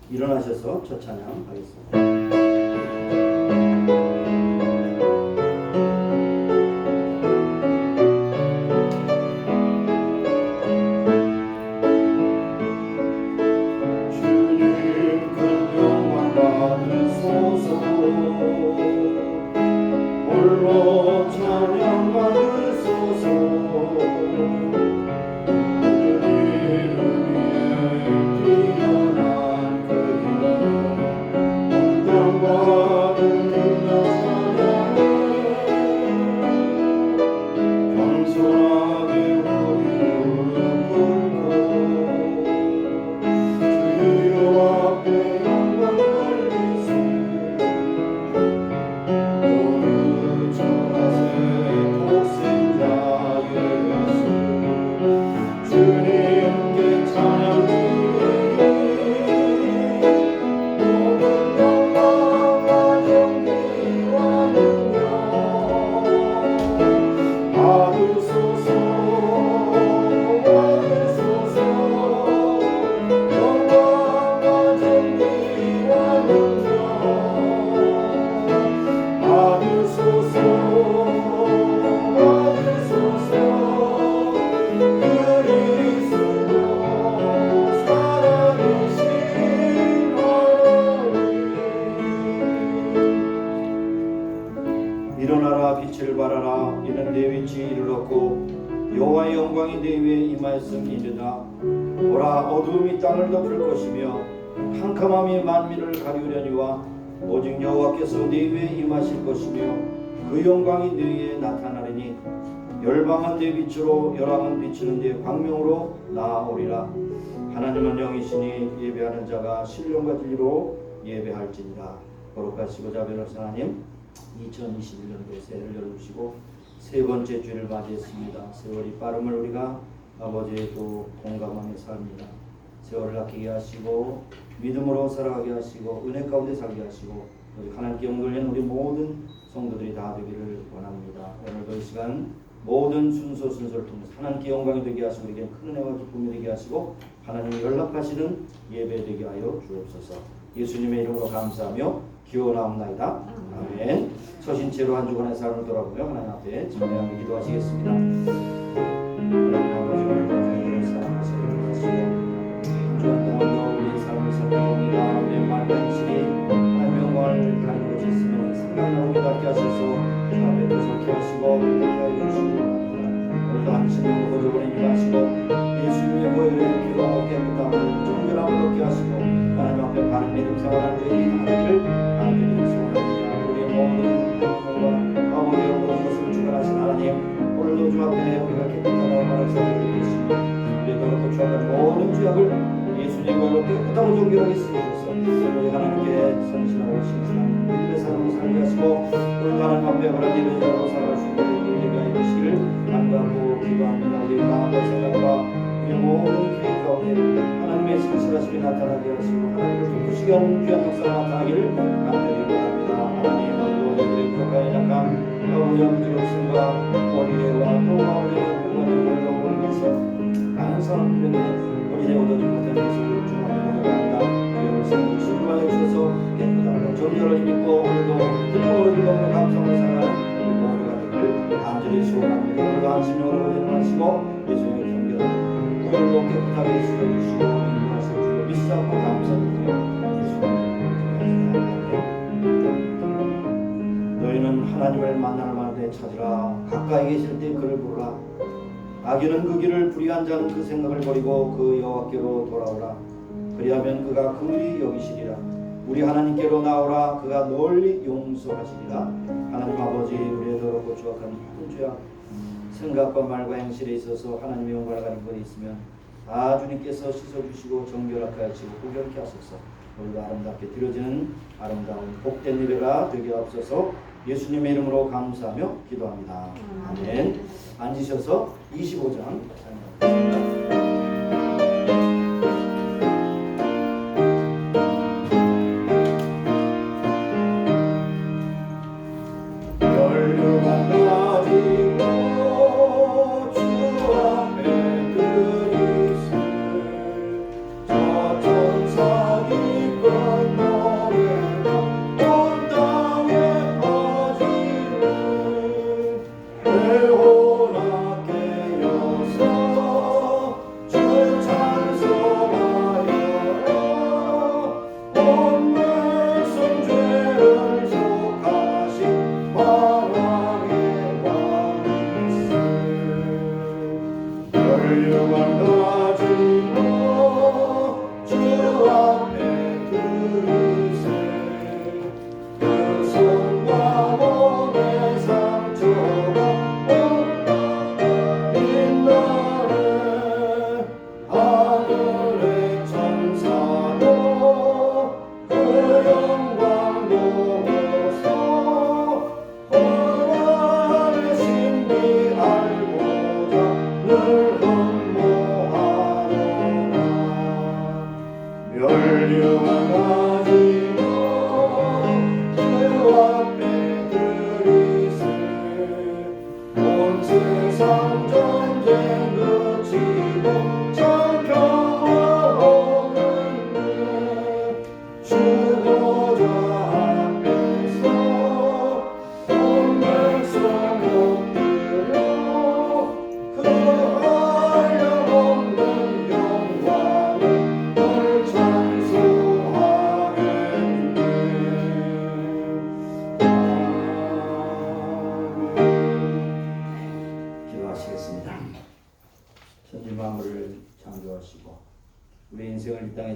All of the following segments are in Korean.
일어나셔서 첫 찬양 하겠습니다. 일어나라 빛을 발하라 이는 내 위치에 이르렀고 여호와의 영광이 내 위에 임하였음이니라. 보라 어두움이 땅을 덮을 것이며 캄캄함이 만민을 가리우려니와 오직 여호와께서 내 위에 임하실 것이며 그 영광이 내 위에 나타나리니 열방은 내 빛으로 열왕은 비추는 내 광명으로 나아오리라. 하나님은 영이시니 예배하는 자가 신령과 진리로 예배할지니라. 거룩하시고 자비로우신 하나님, 2021년도에 새해를 열어주시고 세 번째 주를 맞이했습니다. 세월이 빠름을 우리가 아버지의 또 공감하며 삽니다. 세월을 아끼게 하시고 믿음으로 살아가게 하시고 은혜 가운데 살게 하시고 하나님께 영광 돌리는 우리 모든 성도들이 다 되기를 원합니다. 오늘도 이 시간 모든 순서를 통해서 하나님께 영광이 되게 하시고 우리에게 큰 은혜와 기쁨이 되게 하시고 하나님이 연락하시는 예배 되게 하여 주옵소서. 예수님의 이름으로 감사하며 기원하옵나이다. 아멘. 서신 채로 한 주간의 삶을 돌아보며 하나님 앞에 진정하게 기도하시겠습니다. 하나님 아버지, 오늘도 사랑하시고 하시고 한 주간 동안도 우리의 삶을 살펴봅니다. 우리의 말과 행실이 하나님의 영광을 가리는 것이 있으면 생각나오게 닿게 하셔서 주 앞에 또 서게 하시고 그렇게 하여 주시기 바랍니다. 오늘도 한 신령으로 거저버리게 하시고 예수님의 보혈을 기도하고 깨끗함을 정결함을 얻게 하시고 하나님 앞에 바른 믿음 생활하는 저희들이 다 되기를 간절히 소원합니다. 우리의 모든 영광과 아버지의 모든 것을 주관하신 하나님, 오늘도 주 앞에 우리가 깨끗하다고 말할 수 있게 되시고 우리도 그렇고 주 앞에 모든 죄악을 예수님의 보혈로 깨끗하고 정결하게 쓰셔서 우리 하나님께 선신하고 신실한 믿음의 삶을 살게 하시고 오늘도 하나님 앞에 바른 믿음의 자로 살아갈 수 있는 우리에게 하여 주시기를 간구하고 기도합니다. 우리 마음과 생각과 우리 모든 계획 가운데 하나님의 신실하심이 나타나게 하시고 하나님을 기쁘시게 하는 귀한 역사가 나타나기를 간절히 바랍니다. 하나님, 오늘도 저희들의 부족한 약함 아버지 아버지의 없음과 어린애와 또 아버지의 부모님을 넘으면서 많은 사람들에게 어린애 얻어지 못한 것을 주 앞에 고백합니다. 주의 생명 신부하여 주셔서 깨끗함과 정결을 입고 오늘도 뜻으로 즐거움을 감사하며 살아가는 우리 모두가 되기를 간절히 소원합니다. 오늘도 안심령으로 일어나시고 예수님의 정결을 오늘도 깨끗하게 쓰여주시고 인도하실 주를 믿사고 감사드리며 너희는 하나님을 만날 만한 찾으라. 가까이 계실 때 그를 부르라. 악인은 그 길을 불의한 자는 그 생각을 버리고 그 여호와께로 돌아오라. 그리하면 그가 긍휼히 여기시리라. 우리 하나님께로 나오라. 그가 널리 용서하시리라. 하나님 아버지, 우리의 더럽고 추악한 모든 죄악 생각과 말과 행실에 있어서 하나님의 영광을 가진 것이 있으면 다 주님께서 씻어주시고 정결하게 하시고 구별케 하소서. 오늘도 아름답게 드려지는 아름다운 복된 예배가 되게 하옵소서. 예수님의 이름으로 감사하며 기도합니다. 아멘. 앉으셔서 25장 찬양하겠습니다. 저 천사기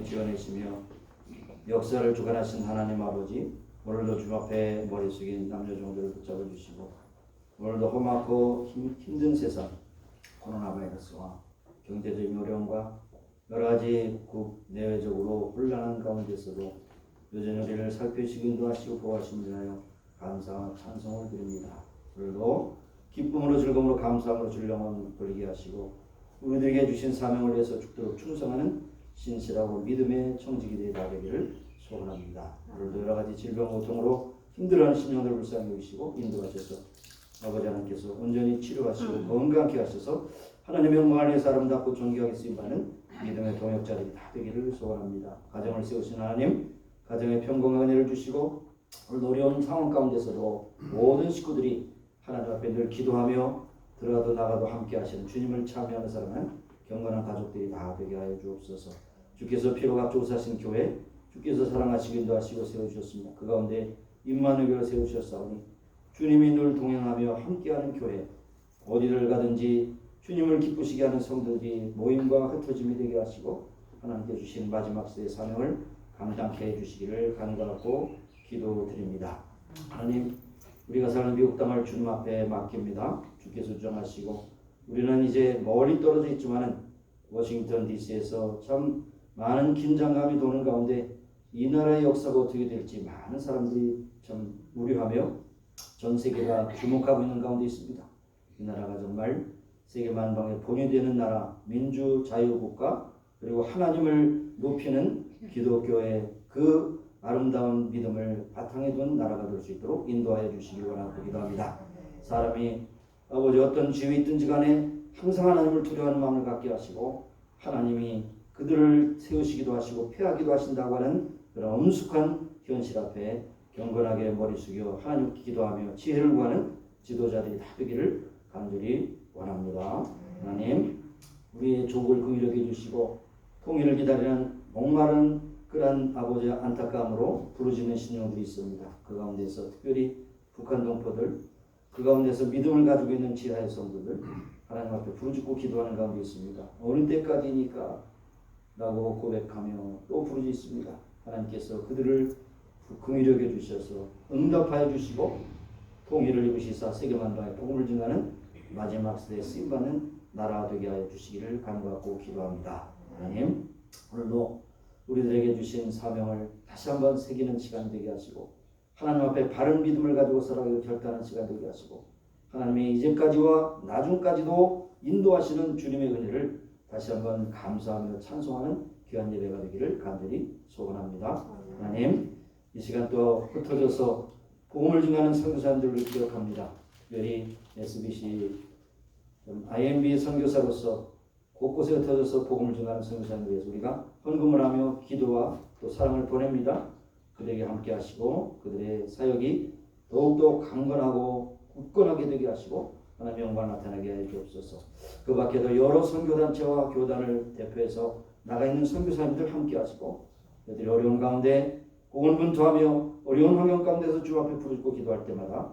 지어내시며 역사를 주관하신 하나님 아버지, 오늘도 주 앞에 머리 숙인 남녀 종들을 붙잡아 주시고 오늘도 험하고 힘든 세상 코로나 바이러스와 경제적인 어려움과 여러 가지 국내외적으로 혼란한 가운데서도 여전히 우리를 살피시고 인도하시고 보호하신 분하여 감사와 찬송을 드립니다. 오늘도 기쁨으로 즐거움으로 감사함으로 주 영혼 돌리게 하시고 우리들에게 주신 사명을 위해서 죽도록 충성하는 신실하고 믿음의 청지기들이 다 되기를 소원합니다. 오늘도 여러 가지 질병 고통으로 힘들어하는 신령들 불쌍히 여기시고 인도하셔서 아버지 하나님께서 온전히 치료하시고 건강케 하셔서 하나님의 영광을 위해서 아름답고 존귀하게 쓰임받는 믿음의 동역자들이 다 되기를 소원합니다. 가정을 세우신 하나님, 가정의 평강과 은혜를 주시고 오늘 어려운 상황 가운데서도 모든 식구들이 하나님 앞에 늘 기도하며 들어가도 나가도 함께 하시는 주님을 참여하는 사람은 경건한 가족들이 다 되게 하여 주옵소서. 주께서 피로가 조사하신 교회, 주께서 사랑하시고 인도하시고 세우셨습니다. 그 가운데 임마누엘을 세우셨사오니 주님이 늘 동행하며 함께하는 교회, 어디를 가든지 주님을 기쁘시게 하는 성도들이 모임과 흩어짐이 되게 하시고 하나님께 주신 마지막 세대의 사명을 감당케 해주시기를 간구하고 기도드립니다. 하나님, 우리가 사는 미국 땅을 주님 앞에 맡깁니다. 주께서 주장하시고 우리는 이제 멀리 떨어져 있지만은 워싱턴 DC에서 참 많은 긴장감이 도는 가운데 이 나라의 역사가 어떻게 될지 많은 사람들이 참 우려하며 전 세계가 주목하고 있는 가운데 있습니다. 이 나라가 정말 세계 만방에 본이 되는 나라, 민주자유국가, 그리고 하나님을 높이는 기독교의 그 아름다운 믿음을 바탕에 둔 나라가 될 수 있도록 인도하여 주시기 원하고 기도합니다. 사람이 아버지 어떤 지위에 있든지 간에 항상 하나님을 두려워하는 마음을 갖게 하시고 하나님이 그들을 세우시기도 하시고 폐하기도 하신다고 하는 그런 엄숙한 현실 앞에 경건하게 머리 숙여 하나님께 기도하며 지혜를 구하는 지도자들이 다 되기를 간절히 원합니다. 하나님, 우리의 족을 긍휼히 여겨주시고 통일을 기다리는 목마른 그런 아버지의 안타까움으로 부르짖는 신령들이 있습니다. 그 가운데서 특별히 북한 동포들, 그 가운데서 믿음을 가지고 있는 지하의 성도들 하나님 앞에 부르짖고 기도하는 가운데 있습니다. 어느 때까지니까 라고 고백하며 또 부르짖습니다. 하나님께서 그들을 긍휼히 여겨 주셔서 응답하여 주시고 통일을 이루시사 세계 만방에 복음을 증하는 마지막 세대에 쓰임받는 나라가 되게 하여 주시기를 간구하고 기도합니다. 하나님, 오늘도 우리들에게 주신 사명을 다시 한번 새기는 시간 되게 하시고 하나님 앞에 바른 믿음을 가지고 살아가기로 결단하는 시간 되게 하시고 하나님의 이제까지와 나중까지도 인도하시는 주님의 은혜를 다시 한번 감사하며 찬송하는 귀한 예배가 되기를 간절히 소원합니다. 하나님, 이 시간 또 흩어져서 복음을 증하는 선교사님들을 기억합니다. 특별히 SBC IMB 선교사로서 곳곳에 흩어져서 복음을 증하는 선교사님들 위해서 우리가 헌금을 하며 기도와 또 사랑을 보냅니다. 그들에게 함께 하시고 그들의 사역이 더욱더 강건하고 굳건하게 되게 하시고 하나님의 영광을 나타나게 해 주옵소서. 그 밖에도 여러 선교단체와 교단을 대표해서 나가 있는 선교사님들 함께 하시고 그들이 어려운 가운데 고군분투하며 어려운 환경 가운데서 주 앞에 부르짖고 기도할 때마다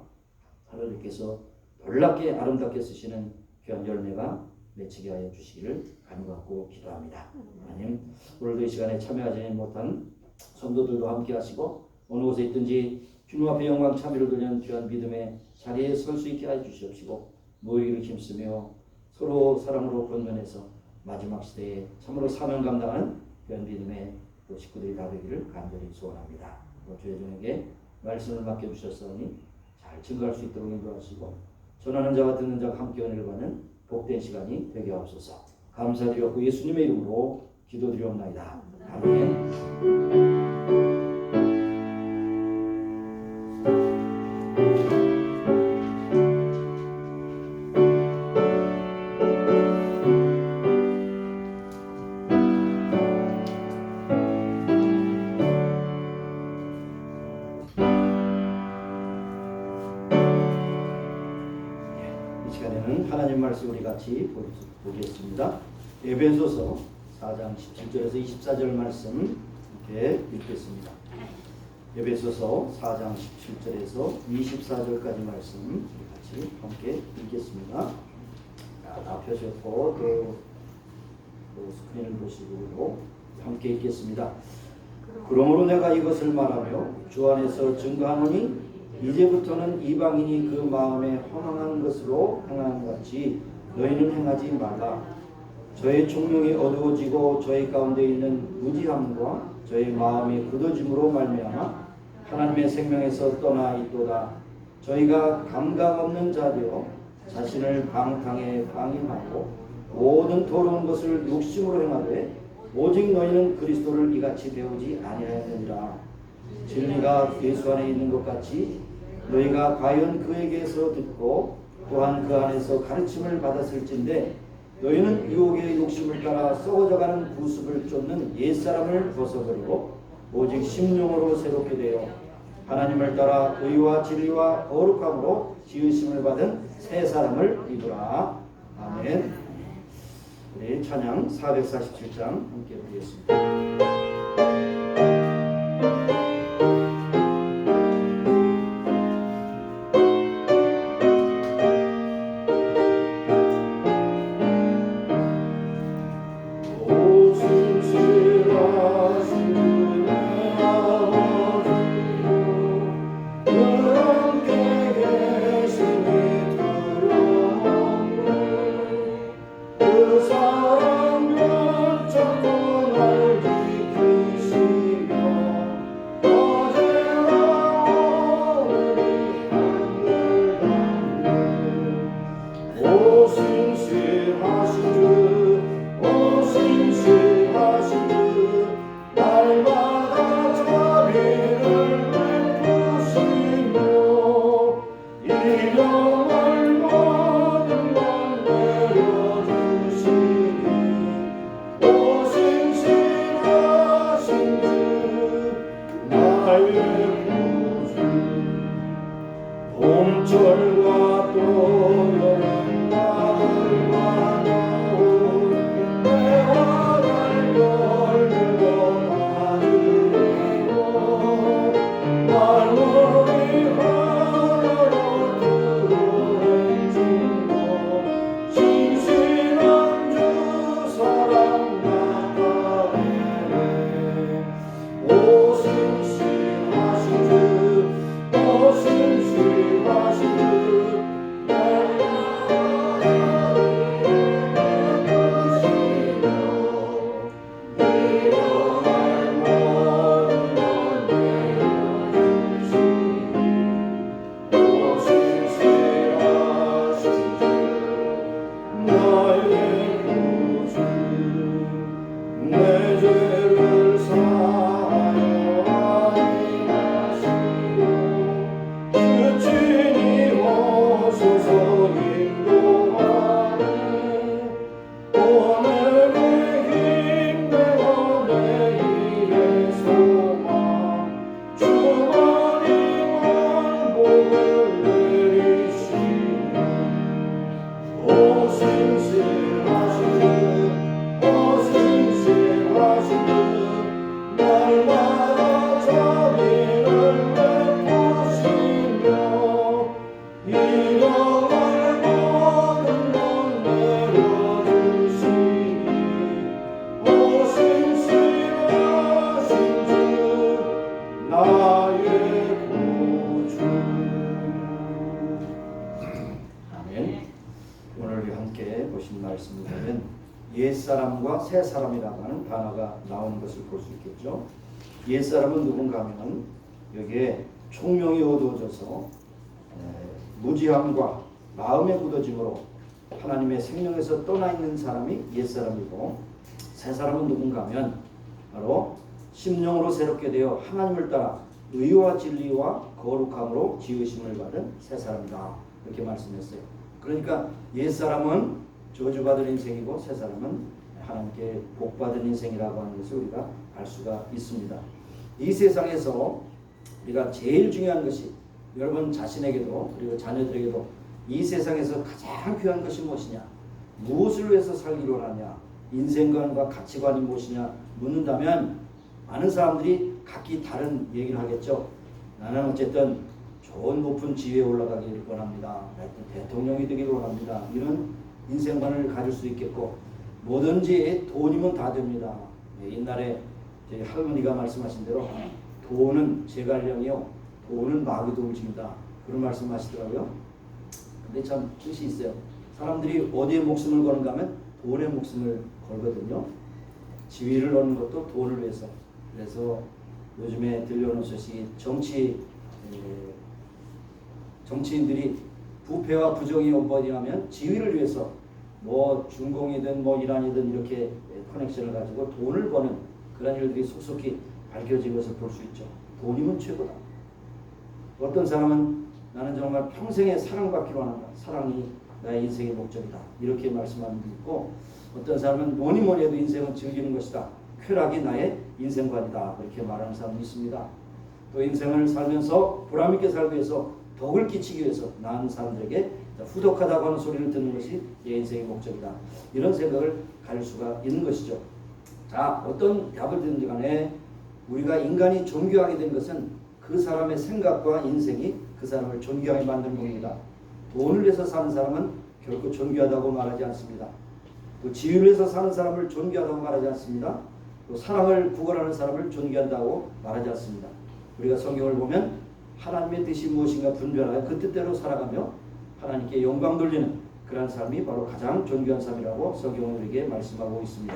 하나님께서 놀랍게 아름답게 쓰시는 귀한 열매가 맺히게 하여 주시기를 간구하고 기도합니다. 하나님, 오늘도 이 시간에 참여하지 못한 성도들도 함께 하시고 어느 곳에 있든지 주님 앞에 영광 참여를 돌리는 귀한 믿음의 자리에 설 수 있게 하여 주시옵시고 모이기를 힘쓰며 서로 사랑으로 권면해서 마지막 시대에 참으로 사명 감당하는 귀한 믿음의 또 식구들이 다 되기를 간절히 소원합니다. 주의 종에게 말씀을 맡겨주셨사오니 잘 증거할 수 있도록 인도하시고 전하는 자와 듣는 자가 함께 은혜를 받는 복된 시간이 되게 하옵소서. 감사드렸고 예수님의 이름으로 기도드리옵나이다. 아멘. 하나님 말씀 우리 같이 보겠습니다. 에베소서 4장 17절에서 24절 말씀 이렇게 읽겠습니다. 에베소서 4장 17절에서 24절까지 말씀 우리 같이 함께 읽겠습니다. 다 펴셨고 또 스크린을 보시고 함께 읽겠습니다. 그러므로 내가 이것을 말하며 주 안에서 증거하노니 이제부터는 이방인이 그 마음에 허망한 것으로 행하는 같이 너희는 행하지 말라. 저의 총명이 어두워지고 저희 가운데 있는 무지함과 저희 마음이 굳어짐으로 말미암아 하나님의 생명에서 떠나 있도다. 저희가 감각 없는 자되어 자신을 방탕에 방임하고 모든 더러운 것을 욕심으로 행하되 오직 너희는 그리스도를 이같이 배우지 아니하였느니라. 진리가 예수 안에 있는 것 같이 너희가 과연 그에게서 듣고 또한 그 안에서 가르침을 받았을진데 너희는 유혹의 욕심을 따라 썩어져가는 구습을 쫓는 옛사람을 벗어버리고 오직 심령으로 새롭게 되어 하나님을 따라 의와 진리와 거룩함으로 지으심을 받은 새 사람을 입으라. 아멘. 우리 찬양 447장 함께 부르겠습니다. 봄철과 또 여름 가을과 겨울 해와 달걸 들고 하늘이고 만물이 하나로 들어앉은 곳 신실한 주 사랑 나타내네. 오 신실하신 주, 오 신실하신 주, 내 죄를 사하여 아니하시고 주 친히 오셔서 인도하네. 오늘의 힘내어 내일의 소망 주만이 원복을 내리시네. 오 신실하신 주, 오 신실하신 주, 날마다 자비를 베푸시며 일용할 모든 것 내려주시니 오 신실하신 주, 나의 구주. 아멘. 오늘 우리 함께 보신 말씀을 보면 옛사람과 새사람이라고 하는 단어가 나오는 것을 볼 수 있겠죠. 옛사람은 누군가 하면 여기에 총명이 어두워져서 무지함과 마음의 굳어짐으로 하나님의 생명에서 떠나 있는 사람이 옛사람이고, 새사람은 누군가 하면 바로 심령으로 새롭게 되어 하나님을 따라 의와 진리와 거룩함으로 지으심을 받은 새사람이다, 이렇게 말씀했어요. 그러니까 옛사람은 저주받은 인생이고 새사람은 하나님께 복받은 인생이라고 하는 것을 우리가 알 수가 있습니다. 이 세상에서 우리가 제일 중요한 것이, 여러분 자신에게도 그리고 자녀들에게도 이 세상에서 가장 귀한 것이 무엇이냐, 무엇을 위해서 살기로 하냐, 인생관과 가치관이 무엇이냐 묻는다면 많은 사람들이 각기 다른 얘기를 하겠죠. 나는 어쨌든 좋은 높은 지위에 올라가기를 원합니다. 대통령이 되기를 원합니다. 이런 인생관을 가질 수 있겠고, 뭐든지 돈이면 다 됩니다. 옛날에 저희 할머니가 말씀하신 대로 돈은 제갈량이요, 돈은 마귀도 움직인다, 그런 말씀하시더라고요. 근데 참 뜻이 있어요. 사람들이 어디에 목숨을 거는가 하면 돈에 목숨을 걸거든요. 지위를 얻는 것도 돈을 위해서. 그래서 요즘에 들려오는 소식이 정치인들이 부패와 부정이 어디냐면 지위를 위해서 뭐 중공이든 뭐 이란이든 이렇게 커넥션을 가지고 돈을 버는 그런 일들이 속속히 밝혀진 것을 볼 수 있죠. 돈이면 최고다. 어떤 사람은 나는 정말 평생에 사랑받기로 한다. 사랑이 나의 인생의 목적이다. 이렇게 말씀하는 분이 있고, 어떤 사람은 뭐니 해도 인생은 즐기는 것이다. 쾌락이 나의 인생관이다. 그렇게 말하는 사람이 있습니다. 또 인생을 살면서 보람있게 살기 위해서, 덕을 끼치기 위해서 나은 사람들에게 후덕하다고 하는 소리를 듣는 것이 내 인생의 목적이다. 이런 생각을 가질 수가 있는 것이죠. 자, 어떤 답을 듣는지 간에 우리가 인간이 존귀하게 된 것은 그 사람의 생각과 인생이 그 사람을 존귀하게 만드는 겁니다. 돈을 위해서 사는 사람은 결코 존귀하다고 말하지 않습니다. 또 지위를 위해서 사는 사람을 존귀하다고 말하지 않습니다. 또 사랑을 구걸하는 사람을 존귀한다고 말하지 않습니다. 우리가 성경을 보면 하나님의 뜻이 무엇인가 분별하여 그 뜻대로 살아가며 하나님께 영광 돌리는 그런 삶이 바로 가장 존귀한 삶이라고 성경은 우리에게 말씀하고 있습니다.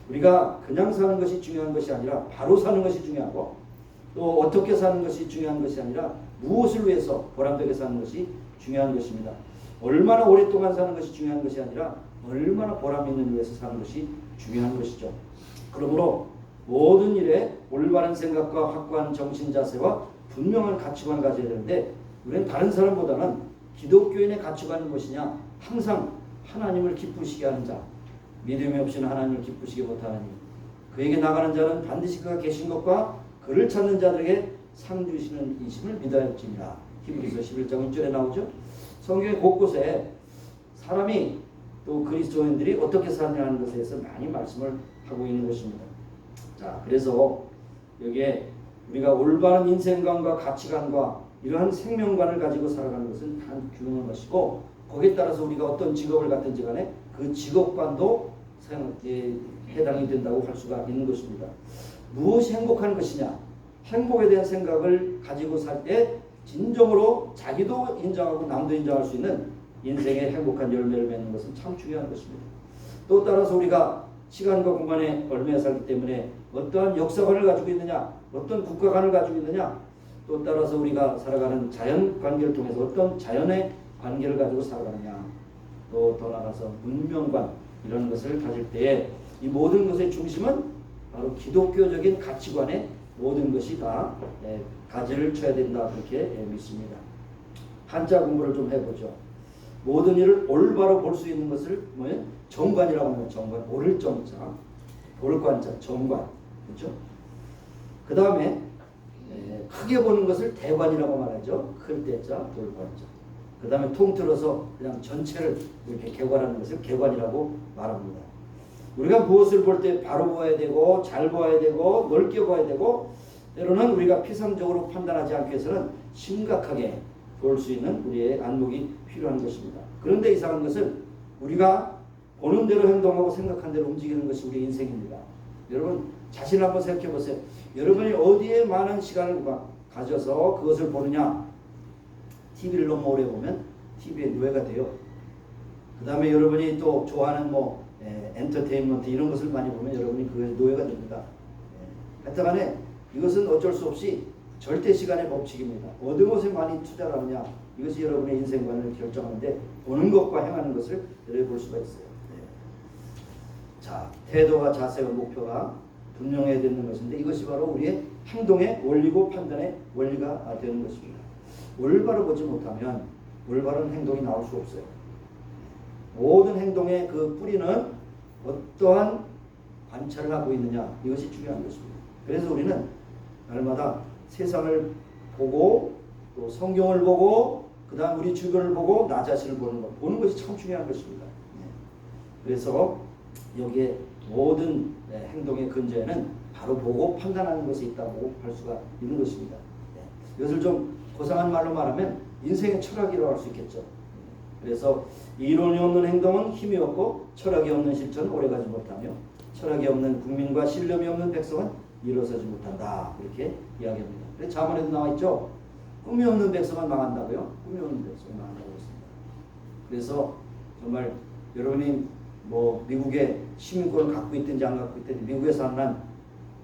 우리가 그냥 사는 것이 중요한 것이 아니라 바로 사는 것이 중요하고, 또 어떻게 사는 것이 중요한 것이 아니라 무엇을 위해서 보람되게 사는 것이 중요한 것입니다. 얼마나 오랫동안 사는 것이 중요한 것이 아니라 얼마나 보람 있는 위해서 사는 것이 중요한 것이죠. 그러므로 모든 일에 올바른 생각과 확고한 정신 자세와 분명한 가치관을 가져야 되는데, 우리는 다른 사람보다는 기독교인의 가치관이 무엇이냐? 항상 하나님을 기쁘시게 하는 자, 믿음이 없이는 하나님을 기쁘시게 못하느니 그에게 나가는 자는 반드시 그가 계신 것과 그를 찾는 자들에게 상 주시는 이심을 믿어야할지니라. 히브리서 11장 1절에 나오죠. 성경의 곳곳에 사람이 또 그리스도인들이 어떻게 사느냐는 것에 대해서 많이 말씀을 하고 있는 것입니다. 자, 그래서 여기에 우리가 올바른 인생관과 가치관과 이러한 생명관을 가지고 살아가는 것은 단 중요한 것이고, 거기에 따라서 우리가 어떤 직업을 갖든지 간에 그 직업관도 해당이 된다고 할 수가 있는 것입니다. 무엇이 행복한 것이냐? 행복에 대한 생각을 가지고 살 때 진정으로 자기도 인정하고 남도 인정할 수 있는 인생의 행복한 열매를 맺는 것은 참 중요한 것입니다. 또 따라서 우리가 시간과 공간에 얽매여 살기 때문에 어떠한 역사관을 가지고 있느냐, 어떤 국가관을 가지고 있느냐, 또 따라서 우리가 살아가는 자연 관계를 통해서 어떤 자연의 관계를 가지고 살아가느냐, 또 더 나아가서 문명관, 이런 것을 가질 때에 이 모든 것의 중심은 바로 기독교적인 가치관의 모든 것이 다 가지를 쳐야 된다, 그렇게 믿습니다. 한자 공부를 좀 해보죠. 모든 일을 올바로 볼 수 있는 것을 뭐예요? 정관이라고 하면 정관, 옳을 정자, 볼 관자, 정관, 그렇죠? 그 다음에 크게 보는 것을 대관이라고 말하죠. 클 때자, 볼 관자. 그 다음에 통틀어서 그냥 전체를 이렇게 개관하는 것을 개관이라고 말합니다. 우리가 무엇을 볼 때 바로 보아야 되고, 잘 보아야 되고, 넓게 보아야 되고, 때로는 우리가 피상적으로 판단하지 않기 위해서는 심각하게 볼 수 있는 우리의 안목이 필요한 것입니다. 그런데 이상한 것은 우리가 보는 대로 행동하고 생각한 대로 움직이는 것이 우리의 인생입니다. 여러분 자신 한번 생각해 보세요. 여러분이 어디에 많은 시간을 가져서 그것을 보느냐? TV를 너무 오래 보면 TV에 노예가 돼요. 그 다음에 여러분이 또 좋아하는 엔터테인먼트 이런 것을 많이 보면 여러분이 그에 노예가 됩니다. 하여튼간에 이것은 어쩔 수 없이 절대 시간의 법칙입니다. 어느 것에 많이 투자를 하느냐, 이것이 여러분의 인생관을 결정하는데 보는 것과 행하는 것을 여러분이 볼 수가 있어요. 자, 태도와 자세와 목표가 분명해야 되는 것인데 이것이 바로 우리의 행동의 원리고 판단의 원리가 되는 것입니다. 올바로 보지 못하면 올바른 행동이 나올 수 없어요. 모든 행동의 그 뿌리는 어떠한 관찰을 하고 있느냐, 이것이 중요한 것입니다. 그래서 우리는 날마다 세상을 보고 또 성경을 보고 그 다음 우리 주변을 보고 나 자신을 보는 것, 보는 것이 참 중요한 것입니다. 그래서 여기에 모든 행동의 근저에는 바로 보고 판단하는 것이 있다고 할 수가 있는 것입니다. 이것을 좀 고상한 말로 말하면 인생의 철학이라고 할 수 있겠죠. 그래서 이론이 없는 행동은 힘이 없고 철학이 없는 실천은 오래가지 못하며 철학이 없는 국민과 신념이 없는 백성은 일어서지 못한다. 이렇게 이야기합니다. 그래서 자문에도 나와 있죠. 꿈이 없는 백성은 망한다고요. 꿈이 없는 백성은 망한다고 했습니다. 그래서 정말 여러분이 뭐 미국의 시민권을 갖고 있든지 안 갖고 있든지 미국에 사는 한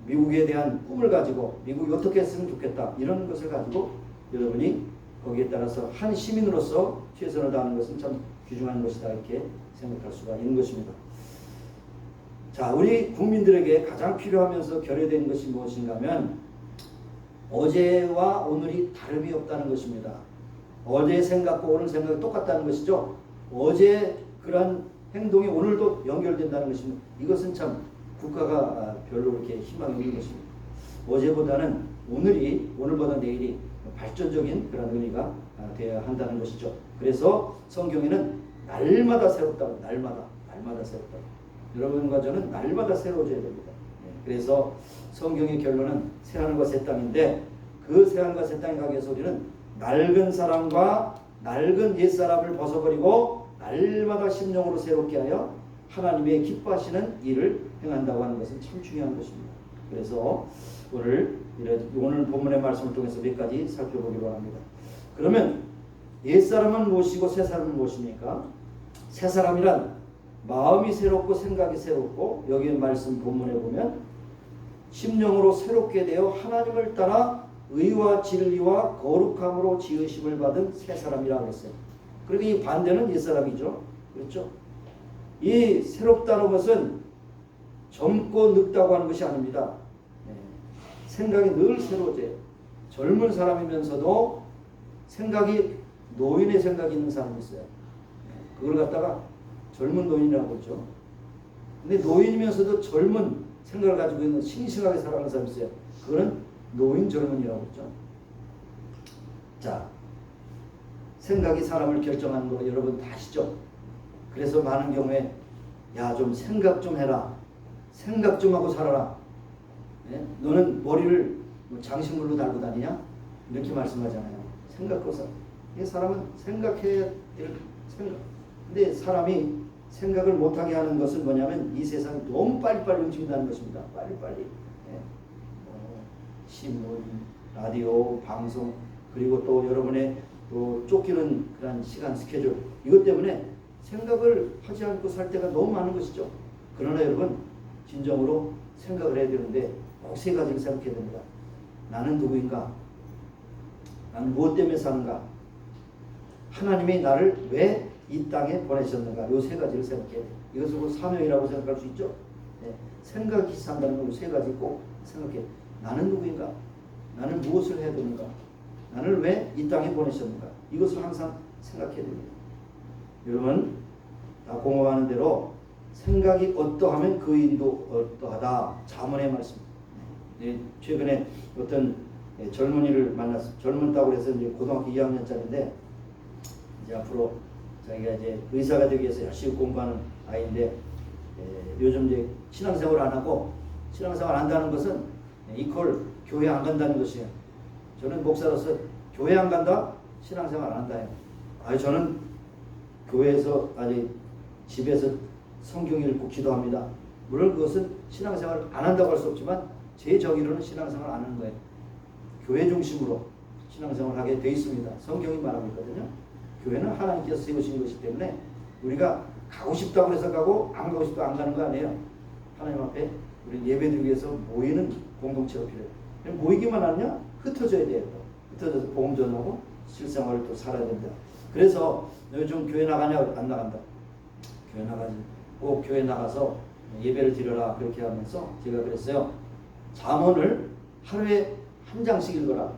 미국에 대한 꿈을 가지고 미국이 어떻게 했으면 좋겠다 이런 것을 가지고 여러분이 거기에 따라서 한 시민으로서 최선을 다하는 것은 참 귀중한 것이다 이렇게 생각할 수가 있는 것입니다. 자, 우리 국민들에게 가장 필요하면서 결여된 것이 무엇인가 하면 어제와 오늘이 다름이 없다는 것입니다. 어제 생각과 오늘 생각이 똑같다는 것이죠. 어제 그러한 행동이 오늘도 연결된다는 것입니다. 이것은 참 국가가 별로 그렇게 희망이 없는 것입니다. 어제보다는 오늘보다 내일이 발전적인 그런 의미가 되어야 한다는 것이죠. 그래서 성경에는 날마다 새롭다고, 날마다 새롭다고. 여러분과 저는 날마다 새로워져야 됩니다. 그래서 성경의 결론은 새하늘과 새 땅인데 그 새하늘과 새 땅에 가기 위해서 우리는 낡은 사람과 낡은 옛사람을 벗어버리고 날마다 심령으로 새롭게 하여 하나님의 기뻐하시는 일을 행한다고 하는 것은 참 중요한 것입니다. 그래서 오늘 본문의 말씀을 통해서 몇 가지 살펴보기로 합니다. 그러면 옛사람은 무엇이고 새사람은 무엇입니까? 새사람이란 마음이 새롭고 생각이 새롭고 여기 말씀 본문에 보면 심령으로 새롭게 되어 하나님을 따라 의와 진리와 거룩함으로 지으심을 받은 새사람이라고 했어요. 그리고 이 반대는 옛사람이죠. 그렇죠? 이 새롭다는 것은 젊고 늙다고 하는 것이 아닙니다. 생각이 늘 새로워져요. 젊은 사람이면서도 노인의 생각이 있는 사람이 있어요. 그걸 갖다가 젊은 노인이라고 그러죠. 근데 노인이면서도 젊은 생각을 가지고 있는 싱싱하게 살아가는 사람이 있어요. 그거는 노인 젊은이라고 그러죠. 자, 생각이 사람을 결정하는 거 여러분 다 아시죠? 그래서 많은 경우에 좀 생각 좀 해라. 생각 좀 하고 살아라. 너는 머리를 장식물로 달고 다니냐? 이렇게 말씀하잖아요. 생각하고 살아. 사람은 생각해야 될 생각. 근데 사람이 생각을 못하게 하는 것은 뭐냐면 이 세상이 너무 빨리빨리 움직인다는 것입니다. 빨리빨리. 신문, 라디오, 방송, 그리고 또 여러분의 또 쫓기는 그런 시간 스케줄, 이것 때문에 생각을 하지 않고 살 때가 너무 많은 것이죠. 그러나 여러분 진정으로 생각을 해야 되는데 꼭 세 가지를 생각해야 됩니다. 나는 누구인가? 나는 무엇 때문에 사는가? 하나님이 나를 왜 이 땅에 보내셨는가? 이 세 가지를 생각해야 돼요. 이것을 사명이라고 생각할 수 있죠. 생각이 산다는 건 세 가지 꼭 생각해야 돼요. 나는 누구인가? 나는 무엇을 해야 되는가? 나를 왜 이 땅에 보내셨는가? 이것을 항상 생각해야 됩니다. 여러분 다 공허하는 대로 생각이 어떠하면 그 인도 어떠하다. 잠언의 말씀. 최근에 어떤 젊은이를 만났어요. 젊은다고 해서 이제 고등학교 2학년짜리인데 이제 앞으로 자기가 이제 의사가 되기 위해서 열심히 공부하는 아이인데 요즘 이제 신앙생활을 안 하고 신앙생활 안 한다는 것은 이퀄 교회 안 간다는 것이에요. 저는 목사로서 교회 안 간다? 신앙생활 안 한다 해요. 저는 교회에서 집에서 성경 읽고 기도합니다. 물론 그것은 신앙생활 안 한다고 할 수 없지만 제 정의로는 신앙생활 안 하는 거예요. 교회 중심으로 신앙생활 하게 돼 있습니다. 성경이 말하고 있거든요. 교회는 하나님께서 세우신 것이기 때문에 우리가 가고 싶다고 해서 가고 안 가고 싶다고 안 가는 거 아니에요. 하나님 앞에 우리 예배드리기 위해서 모이는 공동체가 필요해요. 모이기만 하냐? 흩어져야 돼요. 흩어져서 복음 전하고 실생활을 또 살아야 된다. 그래서 요즘 교회 나가냐? 안 나간다. 교회 나가지. 꼭 교회 나가서 예배를 드려라. 그렇게 하면서 제가 그랬어요. 잠언을 하루에 한 장씩 읽어라.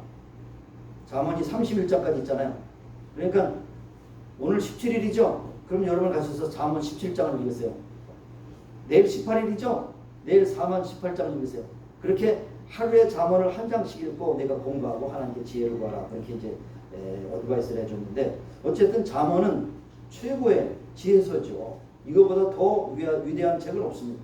잠언이 31장까지 있잖아요. 그러니까 오늘 17일이죠. 그럼 여러분 가셔서 잠언 17장을 읽으세요. 내일 18일이죠. 내일 4만 18장을 읽으세요. 그렇게 하루에 잠언을 한 장씩 읽고 내가 공부하고 하나님께 지혜를 구하라. 그렇게 이제 어드바이스를 해줬는데 어쨌든 잠언은 최고의 지혜서죠. 이거보다 더 위대한 책은 없습니다.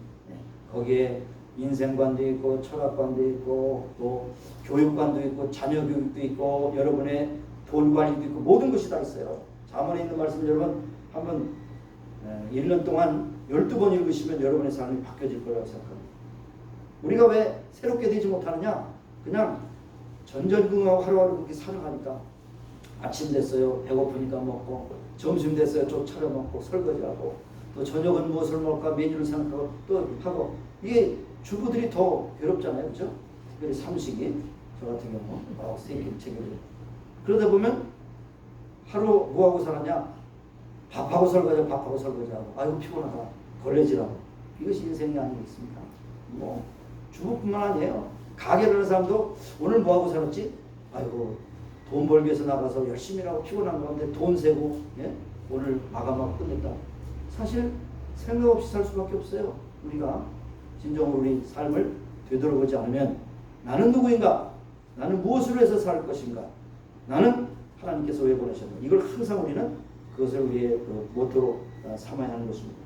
거기에 인생관도 있고 철학관도 있고 또 교육관도 있고 자녀 교육도 있고 여러분의 돈 관리도 있고 모든 것이 다 있어요. 잠언에 있는 말씀 여러분 한번 1년 동안 12번 읽으시면 여러분의 삶이 바뀌어질 거라고 생각합니다. 우리가 왜 새롭게 되지 못하느냐? 그냥 전전긍긍하고 하루하루 그렇게 살아가니까 아침 됐어요. 배고프니까 먹고, 점심 됐어요. 좀 차려 먹고, 설거지하고, 또 저녁은 무엇을 먹을까 메뉴를 생각하고 또 하고, 이게 주부들이 더 괴롭잖아요. 그렇죠? 특별히 삼식이, 저 같은 경우 세끼 챙겨줘. 그러다 보면 하루 뭐하고 살았냐? 밥하고 설거지하고 밥하고 설거지하고, 아이고 피곤하다, 걸레질하고. 이것이 인생이 아니겠습니까? 뭐 주부뿐만 아니에요. 가게를 하는 사람도 오늘 뭐하고 살았지? 아이고 돈 벌기 위해서 나가서 열심히 하고 피곤한 가운데 돈 세고, 예? 오늘 마감하고 끝냈다. 사실 생각 없이 살 수밖에 없어요. 우리가 진정으로 우리 삶을 되돌아보지 않으면, 나는 누구인가? 나는 무엇으로 해서 살 것인가? 나는 하나님께서 왜 보내셨는가? 이걸 항상 우리는 그것을 우리의 그 모토로 삼아야 하는 것입니다.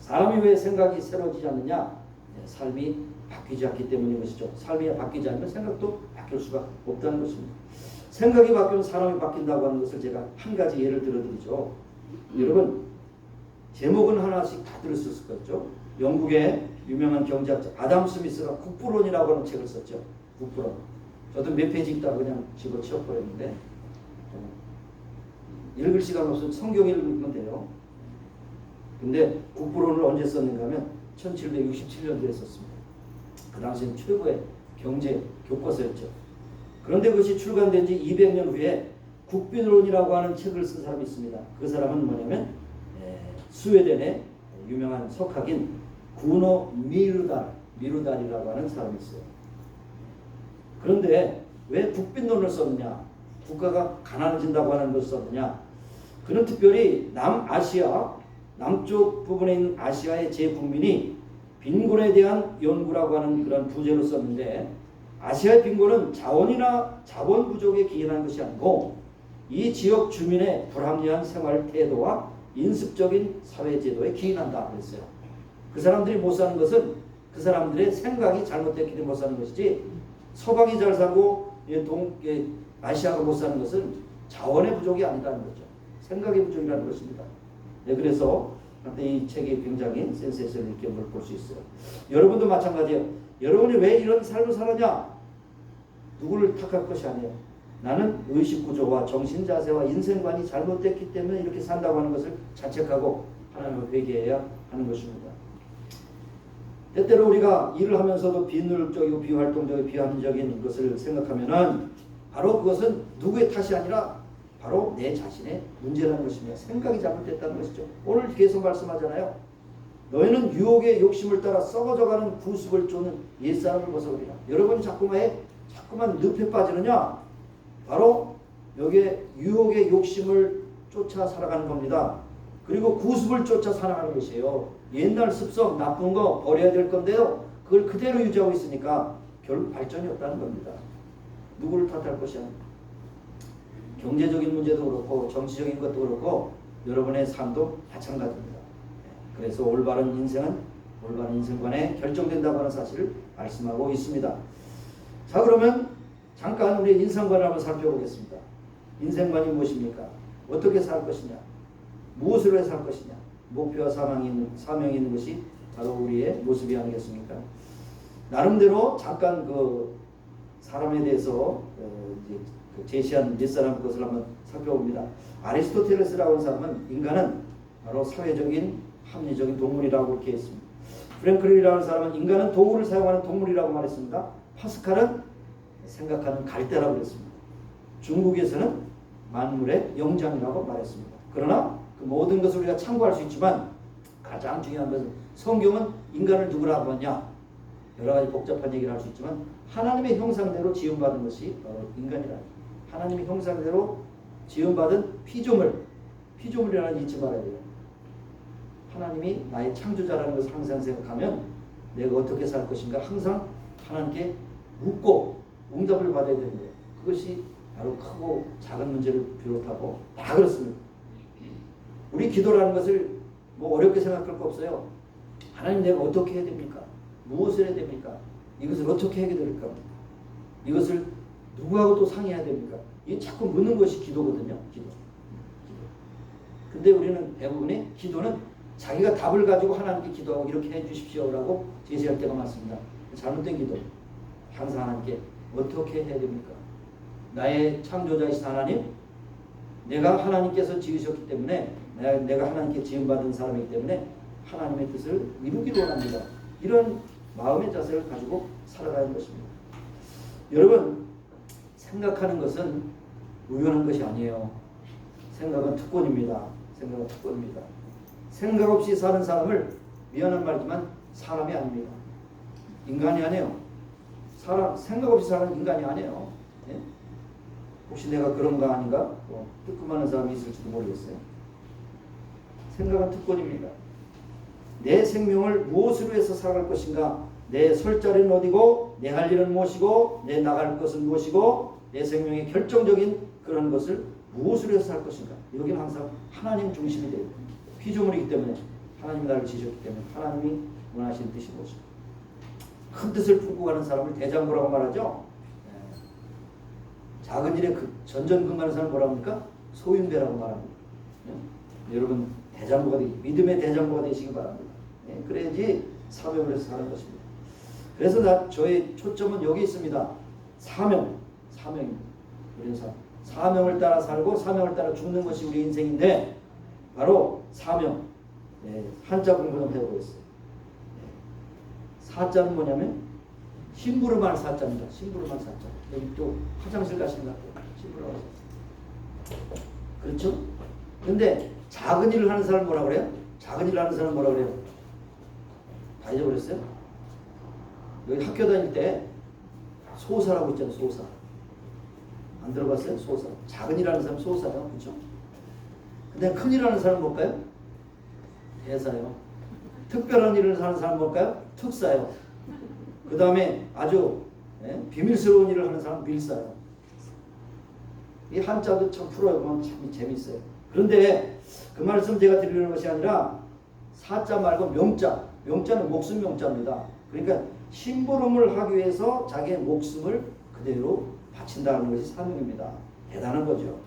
사람이 왜 생각이 새로워지지 않느냐? 삶이 바뀌지 않기 때문인 것이죠. 삶이 바뀌지 않으면 생각도 바뀔 수가 없다는 것입니다. 생각이 바뀌면 사람이 바뀐다고 하는 것을 제가 한 가지 예를 들어드리죠. 여러분, 제목은 하나씩 다 들었을 거죠. 영국의 유명한 경제학자 아담 스미스가 국부론이라고 하는 책을 썼죠. 국부론. 저도 몇 페이지 읽다가 그냥 집어치워버렸는데, 읽을 시간 없으면 성경 읽으면 돼요. 근데 국부론을 언제 썼는가 하면 1767년도에 썼습니다. 그 당시엔 최고의 경제 교과서였죠. 그런데 그것이 출간된 지 200년 후에 국빈론이라고 하는 책을 쓴 사람이 있습니다. 그 사람은 뭐냐면 스웨덴의 유명한 석학인 구노 미루달이라고 하는 사람이 있어요. 그런데 왜 국빈론을 썼느냐? 국가가 가난해진다고 하는 것을 썼느냐? 그는 특별히 남아시아, 남쪽 부분에 있는 아시아의 제국민이 빈곤에 대한 연구라고 하는 그런 부제로 썼는데, 아시아의 빈곤은 자원이나 자본 부족에 기인한 것이 아니고 이 지역 주민의 불합리한 생활 태도와 인습적인 사회제도에 기인한다 그랬어요. 그 사람들이 못 사는 것은 그 사람들의 생각이 잘못됐기 때문에 못 사는 것이지, 서방이 잘 살고 아시아가 못 사는 것은 자원의 부족이 아니라는 거죠. 생각의 부족이라는 것입니다. 네, 그래서 이 책이 굉장히 센세이션을 있게 볼 수 있어요. 여러분도 마찬가지예요. 여러분이 왜 이런 삶을 살았냐? 누구를 탓할 것이 아니에요. 나는 의식구조와 정신자세와 인생관이 잘못됐기 때문에 이렇게 산다고 하는 것을 자책하고 하나님을 회개해야 하는 것입니다. 때때로 우리가 일을 하면서도 비능력적이고 비활동적이고 비합리적인 것을 생각하면은 바로 그것은 누구의 탓이 아니라 바로 내 자신의 문제라는 것입니다. 생각이 잘못됐다는 것이죠. 오늘 계속 말씀하잖아요. 너희는 유혹의 욕심을 따라 썩어져가는 구습을 쫓는 옛사람을 벗어버리라. 여러분이 자꾸만 늪에 빠지느냐? 바로 여기에 유혹의 욕심을 쫓아 살아가는 겁니다. 그리고 구습을 쫓아 살아가는 것이에요. 옛날 습성, 나쁜 거 버려야 될 건데요. 그걸 그대로 유지하고 있으니까 결국 발전이 없다는 겁니다. 누구를 탓할 것이 아니라 경제적인 문제도 그렇고 정치적인 것도 그렇고 여러분의 삶도 마찬가지입니다. 그래서 올바른 인생은 올바른 인생관에 결정된다고 하는 사실을 말씀하고 있습니다. 자, 그러면 잠깐 우리 인생관을 한번 살펴보겠습니다. 인생관이 무엇입니까? 어떻게 살 것이냐? 무엇으로 해서 살 것이냐? 목표와 사명이 있는 것이 바로 우리의 모습이 아니겠습니까? 나름대로 잠깐 그 사람에 대해서 제시한 옛사람 것을 한번 살펴봅니다. 아리스토텔레스라고 하는 사람은 인간은 바로 사회적인 합리적인 동물이라고 이렇게 했습니다. 프랭클린이라는 사람은 인간은 도구를 사용하는 동물이라고 말했습니다. 파스칼은 생각하는 갈대라고 그랬습니다. 중국에서는 만물의 영장이라고 말했습니다. 그러나 그 모든 것을 우리가 참고할 수 있지만 가장 중요한 것은 성경은 인간을 누구라 하느냐? 여러 가지 복잡한 얘기를 할 수 있지만 하나님의 형상대로 지음받은 것이 바로 인간이라. 하나님의 형상대로 지음받은 피조물이라는 잊지 말아야 돼요. 하나님이 나의 창조자라는 것을 항상 생각하면 내가 어떻게 살 것인가 항상 하나님께 묻고 응답을 받아야 되는 거예요. 그것이 바로 크고 작은 문제를 비롯하고 다 그렇습니다. 우리 기도라는 것을 뭐 어렵게 생각할 거 없어요. 하나님 내가 어떻게 해야 됩니까? 무엇을 해야 됩니까? 이것을 어떻게 해야 될까? 이것을 누구하고 또 상의해야 됩니까? 이 자꾸 묻는 것이 기도거든요. 기도. 근데 우리는 대부분의 기도는 자기가 답을 가지고 하나님께 기도하고 이렇게 해주십시오라고 제시할 때가 많습니다. 잘못된 기도. 항상 하나님께 어떻게 해야 됩니까? 나의 창조자이신 하나님, 내가 하나님께서 지으셨기 때문에 내가 하나님께 지음받은 사람이기 때문에 하나님의 뜻을 이루기를 원합니다. 이런 마음의 자세를 가지고 살아가는 것입니다. 여러분, 생각하는 것은 우연한 것이 아니에요. 생각은 특권입니다. 생각은 특권입니다. 생각 없이 사는 사람을, 미안한 말이지만 사람이 아닙니다. 인간이 아니에요. 생각 없이 사는 인간이 아니에요. 예? 혹시 내가 그런가 아닌가? 뜨끔하는 사람이 있을지도 모르겠어요. 생각은 특권입니다. 내 생명을 무엇으로 해서 살아갈 것인가? 내 설 자리는 어디고, 내 할 일은 무엇이고, 내 나갈 것은 무엇이고, 내 생명의 결정적인 그런 것을 무엇으로 해서 살 것인가? 여기는 항상 하나님 중심이 돼요. 피조물이기 때문에, 하나님이 나를 지으셨기 때문에 하나님이 원하시는 뜻이 무엇인가? 큰 뜻을 품고 가는 사람을 대장부라고 말하죠. 작은 일에 전전긍긍하는 사람을 뭐라고 합니까? 소인배라고 말합니다. 여러분, 대장부가 믿음의 대장부가 되시기 바랍니다. 그래야지 사명을 해서 사는 것입니다. 그래서 저의 초점은 여기 있습니다. 사명입니다. 우리는 사명을 따라 살고 사명을 따라 죽는 것이 우리 인생인데, 바로 사명. 한자 공부 좀 해보겠어요. 사자는 뭐냐면 심부름할 사자입니다. 심부름할 사자. 여기 또 화장실 가시는 것 같아요. 심부름할 사자. 그렇죠? 근데 작은 일을 하는 사람 뭐라 그래요? 작은 일을 하는 사람 뭐라 그래요? 다 잊어버렸어요? 여기 학교 다닐 때 소사라고 있잖아요. 소사. 안 들어봤어요? 소사. 작은 일 하는 사람 소사요. 그렇죠? 근데 큰 일 하는 사람 뭘까요? 대사요. 특별한 일을 하는 사람 뭘까요? 특사요. 그 다음에 아주 비밀스러운 일을 하는 사람 밀사요. 이 한자도 참 풀어보면 참 재밌어요. 그런데 그 말씀 제가 드리는 것이 아니라 사자 말고 명자. 명자는 목숨 명자입니다. 그러니까 심부름을 하기 위해서 자기의 목숨을 그대로 바친다는 것이 사명입니다. 대단한 거죠.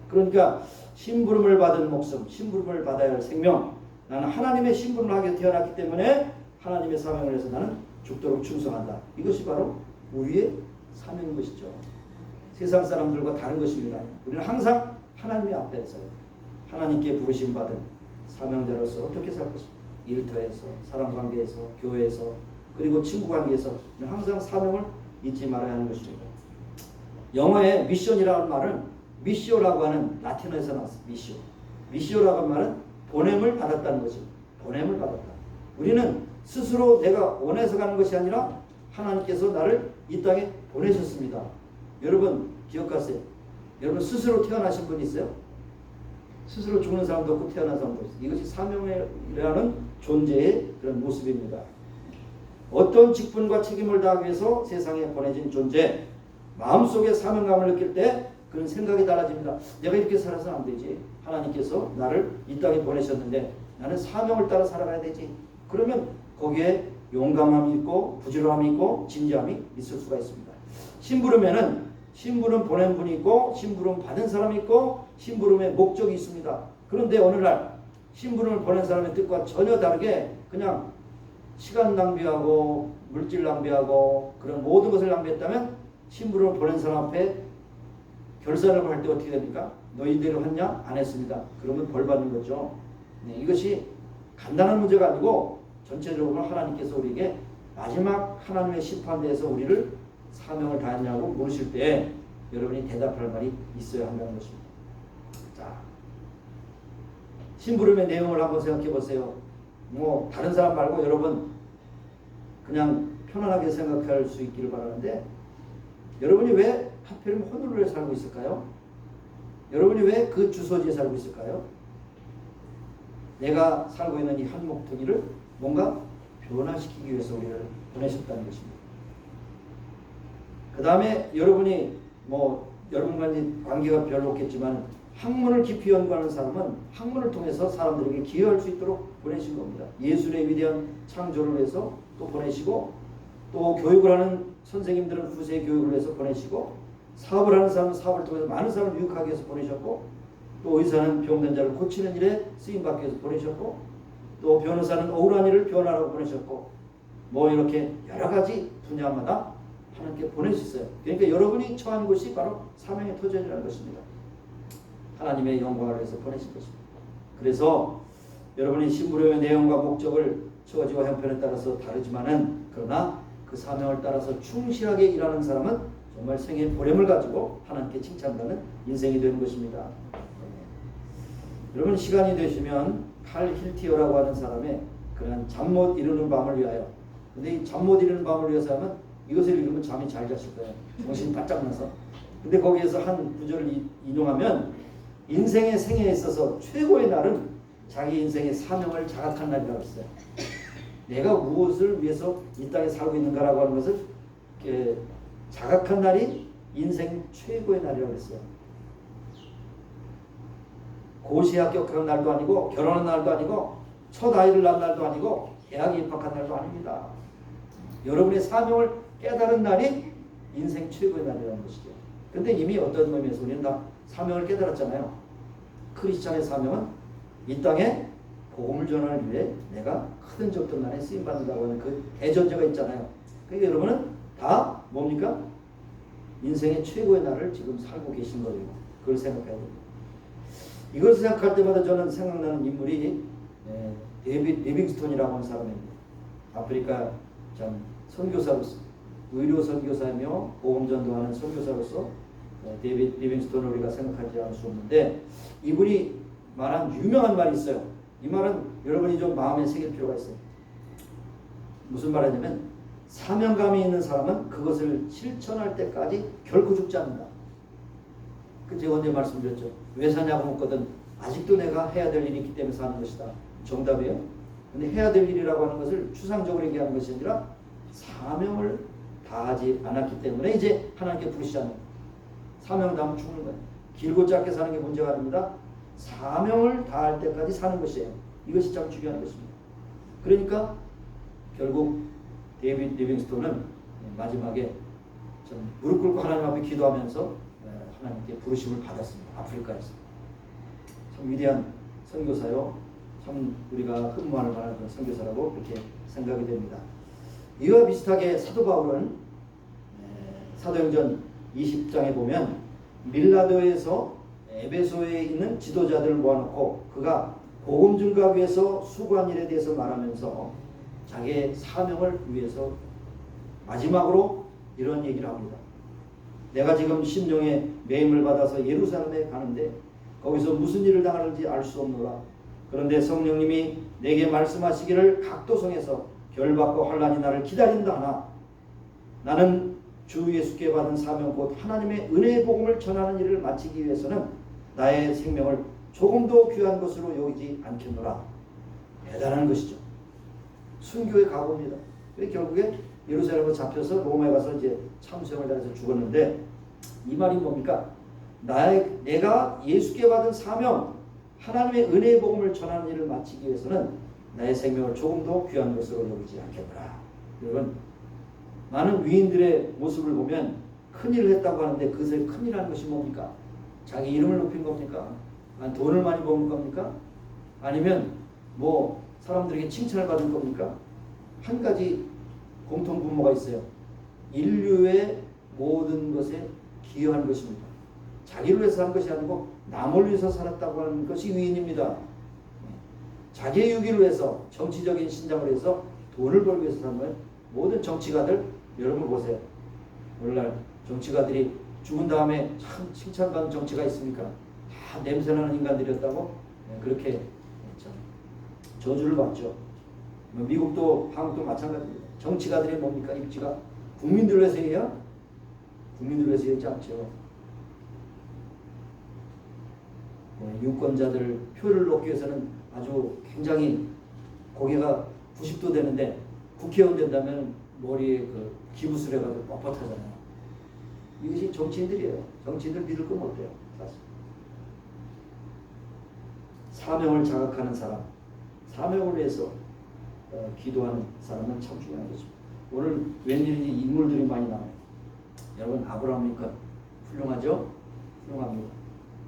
그러니까 심부름을 받은 목숨, 심부름을 받아야 할 생명. 나는 하나님의 심부름을 하게 태어났기 때문에 하나님의 사명을 해서 나는 죽도록 충성한다. 이것이 바로 우리의 사명인 것이죠. 세상 사람들과 다른 것입니다. 우리는 항상 하나님 앞에서 하나님께 부르심 받은 사명자로서 어떻게 살 것입니까? 일터에서, 사람관계에서, 교회에서, 그리고 친구관계에서 항상 사명을 잊지 말아야 하는 것입니다. 영어의 미션이라는 말은 미시오라고 하는 라틴어에서 나왔어요. 미시오. 미시오라고 하는 말은 보냄을 받았다는 것입니다. 보냄을 받았다. 우리는 스스로 내가 원해서 가는 것이 아니라 하나님께서 나를 이 땅에 보내셨습니다. 여러분 기억하세요. 여러분 스스로 태어나신 분 있어요? 스스로 죽는 사람도 없고 태어난 사람도 없어요. 이것이 사명이라는 존재의 그런 모습입니다. 어떤 직분과 책임을 다하기 위해서 세상에 보내진 존재, 마음속에 사명감을 느낄 때 그런 생각이 달라집니다. 내가 이렇게 살아서는 안 되지. 하나님께서 나를 이 땅에 보내셨는데 나는 사명을 따라 살아가야 되지. 그러면 거기에 용감함이 있고 부지런함이 있고 진지함이 있을 수가 있습니다. 심부름에는 심부름 보낸 분이 있고 심부름 받은 사람이 있고 심부름의 목적이 있습니다. 그런데 어느 날 심부름을 보낸 사람의 뜻과 전혀 다르게 그냥 시간 낭비하고 물질 낭비하고 그런 모든 것을 낭비했다면 심부름을 보낸 사람 앞에 결산을 할 때 어떻게 됩니까? 너희대로 했냐? 안 했습니다. 그러면 벌 받는 거죠. 이것이 간단한 문제가 아니고 전체적으로 하나님께서 우리에게 마지막 하나님의 심판대에서 우리를 사명을 다했냐고 물으실 때 여러분이 대답할 말이 있어야 한다는 것입니다. 자, 심부름의 내용을 한번 생각해 보세요. 뭐 다른 사람 말고 여러분 그냥 편안하게 생각할 수 있기를 바라는데, 여러분이 왜 하필이면 호놀루에 살고 있을까요? 여러분이 왜 그 주소지에 살고 있을까요? 내가 살고 있는 이 한목터기를 뭔가 변화시키기 위해서 우리를 보내셨다는 것입니다. 그 다음에 여러분이 여러분과 관계가 별로 없겠지만 학문을 깊이 연구하는 사람은 학문을 통해서 사람들에게 기여할 수 있도록 보내신 겁니다. 예술의 위대한 창조를 위해서 또 보내시고, 또 교육을 하는 선생님들은 후세 교육을 위해서 보내시고, 사업을 하는 사람은 사업을 통해서 많은 사람을 유익하게 해서 보내셨고, 또 의사는 병든 자를 고치는 일에 쓰임받기 위해서 보내셨고, 또 변호사는 억울한 일을 변호하라고 보내셨고, 뭐 이렇게 여러 가지 분야마다 하나님께 보내셨어요. 그러니까 여러분이 처한 곳이 바로 사명의 터전이라는 것입니다. 하나님의 영광을 위해서 보내신 것입니다. 그래서 여러분이 심부름의 내용과 목적을 처지와 형편에 따라서 다르지만은, 그러나 그 사명을 따라서 충실하게 일하는 사람은 정말 생의 보람을 가지고 하나님께 칭찬받는 인생이 되는 것입니다. 여러분, 시간이 되시면 칼 힐티어라고 하는 사람의 그런 잠 못 이루는 밤을 위하여, 근데 이 잠 못 이루는 밤을 위해서 하면 이것을 읽으면 잠이 잘 자실 거예요. 정신이 바짝 나서. 근데 거기에서 한 구절을 인용하면, 인생의 생애에 있어서 최고의 날은 자기 인생의 사명을 자각한 날이라고 했어요. 내가 무엇을 위해서 이 땅에 살고 있는가라고 하는 것을 자각한 날이 인생 최고의 날이라고 했어요. 고시 합격한 날도 아니고, 결혼한 날도 아니고, 첫 아이를 낳은 날도 아니고, 대학에 입학한 날도 아닙니다. 여러분의 사명을 깨달은 날이 인생 최고의 날이라는 것이죠. 근데 이미 어떤 의미에서 우리는 다 사명을 깨달았잖아요. 크리스찬의 사명은 이 땅에 복음을 전하기 위해 내가 크든 적든 간에 쓰임받는다고 하는 그 대전제가 있잖아요. 그러니까 여러분은 다 뭡니까? 인생의 최고의 날을 지금 살고 계신 거예요. 그걸 생각해야 됩니다. 이걸 생각할 때마다 저는 생각나는 인물이 데이빗 리빙스톤이라고 하는 사람입니다. 아프리카 참 선교사로서, 의료 선교사이며 복음 전도하는 선교사로서 데이빗 리빙스톤을 우리가 생각하지 않을 수 없는데, 이분이 말한 유명한 말이 있어요. 이 말은 여러분이 좀 마음에 새길 필요가 있어요. 무슨 말이냐면, 사명감이 있는 사람은 그것을 실천할 때까지 결코 죽지 않는다. 그 제가 언제 말씀드렸죠. 왜 사냐고 묻거든 아직도 내가 해야 될 일이 있기 때문에 사는 것이다. 정답이에요. 근데 해야 될 일이라고 하는 것을 추상적으로 얘기하는 것이 아니라 사명을 다하지 않았기 때문에 이제 하나님께 부르시잖아요. 사명 다하면 죽는 거예요. 길고 짧게 사는 게 문제가 아닙니다. 사명을 다할 때까지 사는 것이에요. 이것이 참 중요한 것입니다. 그러니까 결국 데이빗 리빙스톤은 마지막에 좀 무릎 꿇고 하나님 앞에 기도하면서 하나님께 부르심을 받았습니다. 아프리카에서. 참 위대한 선교사요. 참 우리가 흠모할 만한 그런 선교사라고 그렇게 생각이 됩니다. 이와 비슷하게 사도 바울은 사도행전 20장에 보면 밀라도에서 에베소에 있는 지도자들을 모아놓고 그가 복음 증가 위해서 수고한 일에 대해서 말하면서 자기의 사명을 위해서 마지막으로 이런 얘기를 합니다. 내가 지금 심령에 매임을 받아서 예루살렘에 가는데 거기서 무슨 일을 당하는지 알 수 없노라. 그런데 성령님이 내게 말씀하시기를 각도성에서 결박과 환난이 나를 기다린다 하나 나는 주 예수께 받은 사명 곧 하나님의 은혜의 복음을 전하는 일을 마치기 위해서는 나의 생명을 조금도 귀한 것으로 여기지 않겠노라. 대단한 것이죠. 순교의 각오입니다. 결국에 예루살렘으로 잡혀서 로마에 가서 이제 참수형을 당해서 죽었는데, 이 말이 뭡니까? 내가 예수께 받은 사명, 하나님의 은혜의 복음을 전하는 일을 마치기 위해서는 나의 생명을 조금도 귀한 것으로 여기지 않겠노라. 여러분, 많은 위인들의 모습을 보면 큰일을 했다고 하는데 그것의 큰일이라는 것이 뭡니까? 자기 이름을 높인 겁니까? 아니 돈을 많이 버는 겁니까? 아니면 뭐 사람들에게 칭찬을 받은 겁니까? 한 가지 공통분모가 있어요. 인류의 모든 것에 기여한 것입니다. 자기를 위해서 한 것이 아니고 남을 위해서 살았다고 하는 것이 위인입니다. 자기의 유기를 위해서, 정치적인 신장을 위해서, 돈을 벌기 위해서 사는 거예요. 모든 정치가들 여러분 보세요. 오늘날 정치가들이 죽은 다음에 참 칭찬받는 정치가 있습니까? 다 냄새나는 인간들이었다고 그렇게 저주를 받죠. 미국도 한국도 마찬가지입니다. 정치가들이 뭡니까? 입지가 국민들을 위해서 해야? 국민들을 위해서 하지 않죠. 유권자들 표를 얻기 위해서는 아주 굉장히 고개가 90도 되는데 국회의원 된다면 머리에 그 기부술 해가지고 뻣뻣하잖아요. 이것이 정치인들이에요. 정치인들 믿을 건 어때요? 사실. 사명을 자각하는 사람, 사명을 위해서 기도하는 사람은 참 중요한 것입니다. 오늘 웬일인지 인물들이 많이 나와요. 여러분, 아브라함 링컨 훌륭하죠? 훌륭합니다.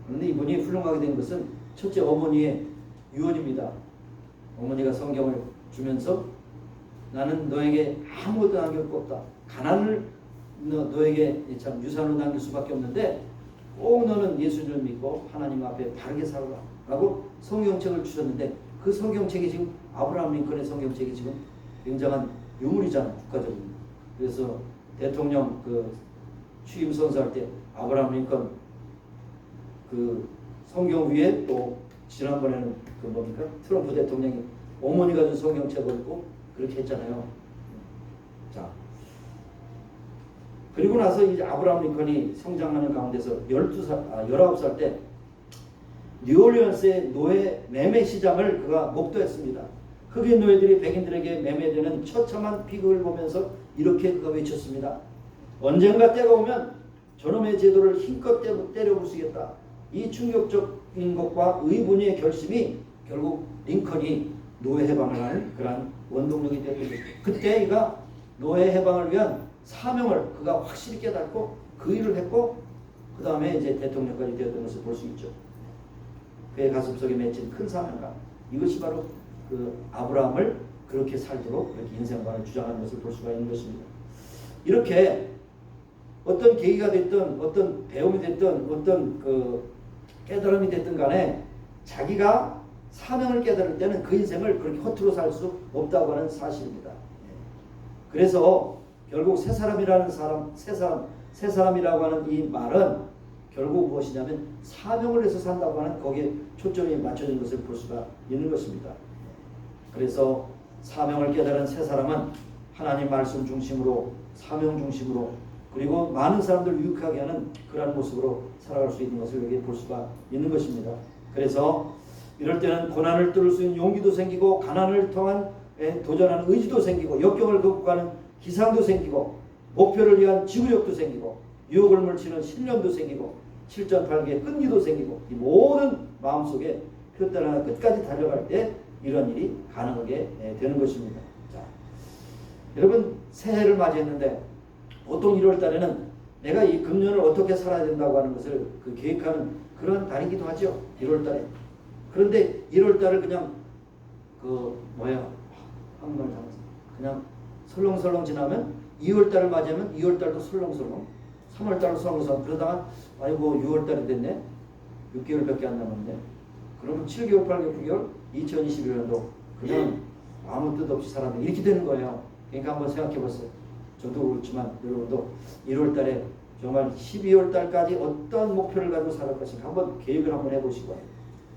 그런데 이분이 훌륭하게 된 것은 첫째 어머니의 유언입니다. 어머니가 성경을 주면서 나는 너에게 아무것도 남길 거 없다. 가난을 너에게 참 유산으로 남길 수밖에 없는데 꼭 너는 예수님을 믿고 하나님 앞에 바르게 살아라 라고 성경책을 주셨는데 그 성경책이 지금 아브라함 링컨의 성경책이 지금 굉장한 유물이잖아요. 국가적인. 그래서 대통령 그 취임 선서할 때 아브라함 링컨 그 성경 위에 또 지난번에는 그 뭡니까 트럼프 대통령이 어머니가 준 성경책을 읽고 그렇게 했잖아요. 자, 그리고 나서 이제 아브라함 링컨이 성장하는 가운데서 19살 때 뉴올리언스의 노예 매매 시장을 그가 목도했습니다. 흑인 노예들이 백인들에게 매매되는 처참한 비극을 보면서 이렇게 그가 외쳤습니다. 언젠가 때가 오면 저놈의 제도를 힘껏 때려 부수겠다. 이 충격적인 것과 의분의 결심이 결국 링컨이 노예 해방을 하는 그러한 원동력이 되었던 것입니다. 그때 그가 노예 해방을 위한 사명을 그가 확실히 깨닫고 그 일을 했고 그 다음에 이제 대통령까지 되었던 것을 볼 수 있죠. 그의 가슴속에 맺힌 큰 사명감, 이것이 바로 그 아브라함을 그렇게 살도록 이렇게 인생관을 주장하는 것을 볼 수가 있는 것입니다. 이렇게 어떤 계기가 됐든 어떤 배움이 됐든 어떤 그 깨달음이 됐든 간에 자기가 사명을 깨달을 때는 그 인생을 그렇게 허투루 살 수 없다고 하는 사실입니다. 그래서 결국 새 사람이라고 하는 이 말은 결국 무엇이냐면 사명을 해서 산다고 하는 거기에 초점이 맞춰진 것을 볼 수가 있는 것입니다. 그래서 사명을 깨달은 새 사람은 하나님 말씀 중심으로 사명 중심으로 그리고 많은 사람들 유익하게 하는 그러한 모습으로 살아갈 수 있는 것을 여기 볼 수가 있는 것입니다. 그래서 이럴 때는 고난을 뚫을 수 있는 용기도 생기고 가난을 통한 도전하는 의지도 생기고 역경을 극복하는 기상도 생기고 목표를 위한 지구력도 생기고 유혹을 물치는 신념도 생기고 실전팔기의 끈기도 생기고 이 모든 마음속에 표대로 끝까지 달려갈 때 이런 일이 가능하게 되는 것입니다. 자, 여러분 새해를 맞이했는데 보통 1월 달에는 내가 이 금년을 어떻게 살아야 된다고 하는 것을 그 계획하는 그런 달이기도 하죠. 1월 달에. 그런데 1월 달을 그냥 한국말 잘해서 그냥 설렁설렁 지나면 2월 달을 맞이하면 2월 달도 설렁설렁 3월 달도 설렁설렁 그러다가 아이고 6월 달이 됐네. 6개월밖에 안 남았네. 그러면 7개월, 8개월, 9개월 2021년도 그냥 아무 뜻 없이 살았네. 이렇게 되는 거예요. 그러니까 한번 생각해 보세요. 저도 그렇지만 여러분도 1월 달에 정말 12월 달까지 어떤 목표를 가지고 살을 것인가 한번 계획을 한번 해보시고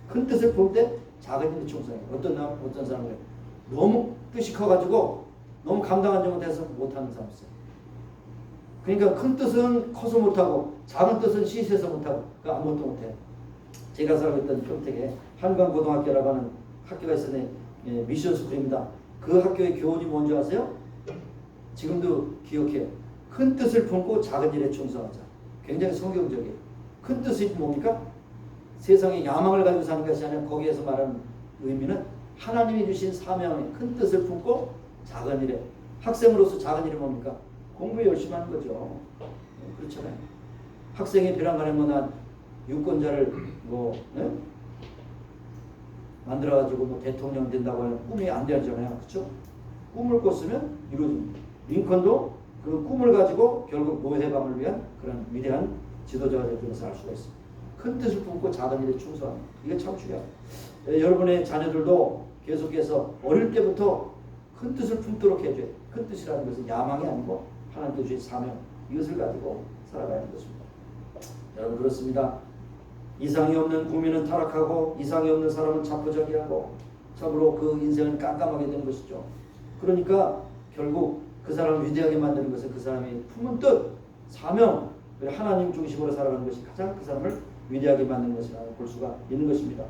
큰 뜻을 볼 때 작은 일에 충성해요. 어떤 사람은 너무 뜻이 커가지고 너무 감당 안 못해서 못하는 사람 있어요. 그러니까 큰 뜻은 커서 못하고 작은 뜻은 시시해서 못하고 그러니까 아무것도 못해요. 제가 살고 있던 평택에 한강고등학교라고 하는 학교가 있었는데 미션 스쿨입니다. 그 학교의 교훈이 뭔지 아세요? 지금도 기억해요. 큰 뜻을 품고 작은 일에 충성하자. 굉장히 성경적이에요. 큰 뜻이 뭡니까? 세상에 야망을 가지고 사는 것이 아니라 거기에서 말하는 의미는 하나님이 주신 사명의 큰 뜻을 품고 작은 일에 학생으로서 작은 일이 뭡니까? 공부 열심히 하는 거죠. 그렇잖아요. 학생이 비랑간에 난 유권자를 만들어가지고 대통령 된다고 하는 꿈이 안 되잖아요. 그렇죠? 꿈을 꿨으면 이루어집니다. 링컨도 그 꿈을 가지고 결국 노예해방을 위한 그런 위대한 지도자가 되는 것을 알 수가 있습니다. 큰 뜻을 품고 작은 일에 충성하는 이게 참 중요해요. 여러분의 자녀들도 계속해서 어릴 때부터 큰 뜻을 품도록 해줘요. 큰 뜻이라는 것은 야망이 아니고 하나님께 주신 사명 이것을 가지고 살아가야 하는 것입니다. 여러분 그렇습니다. 이상이 없는 국민은 타락하고 이상이 없는 사람은 자포자기하고 참으로 그 인생은 깜깜하게 되는 것이죠. 그러니까 결국 그 사람을 위대하게 만드는 것은 그 사람이 품은 뜻, 사명, 하나님 중심으로 살아가는 것이 가장 그 사람을 위대하게 만드는 것이라고 볼 수가 있는 것입니다.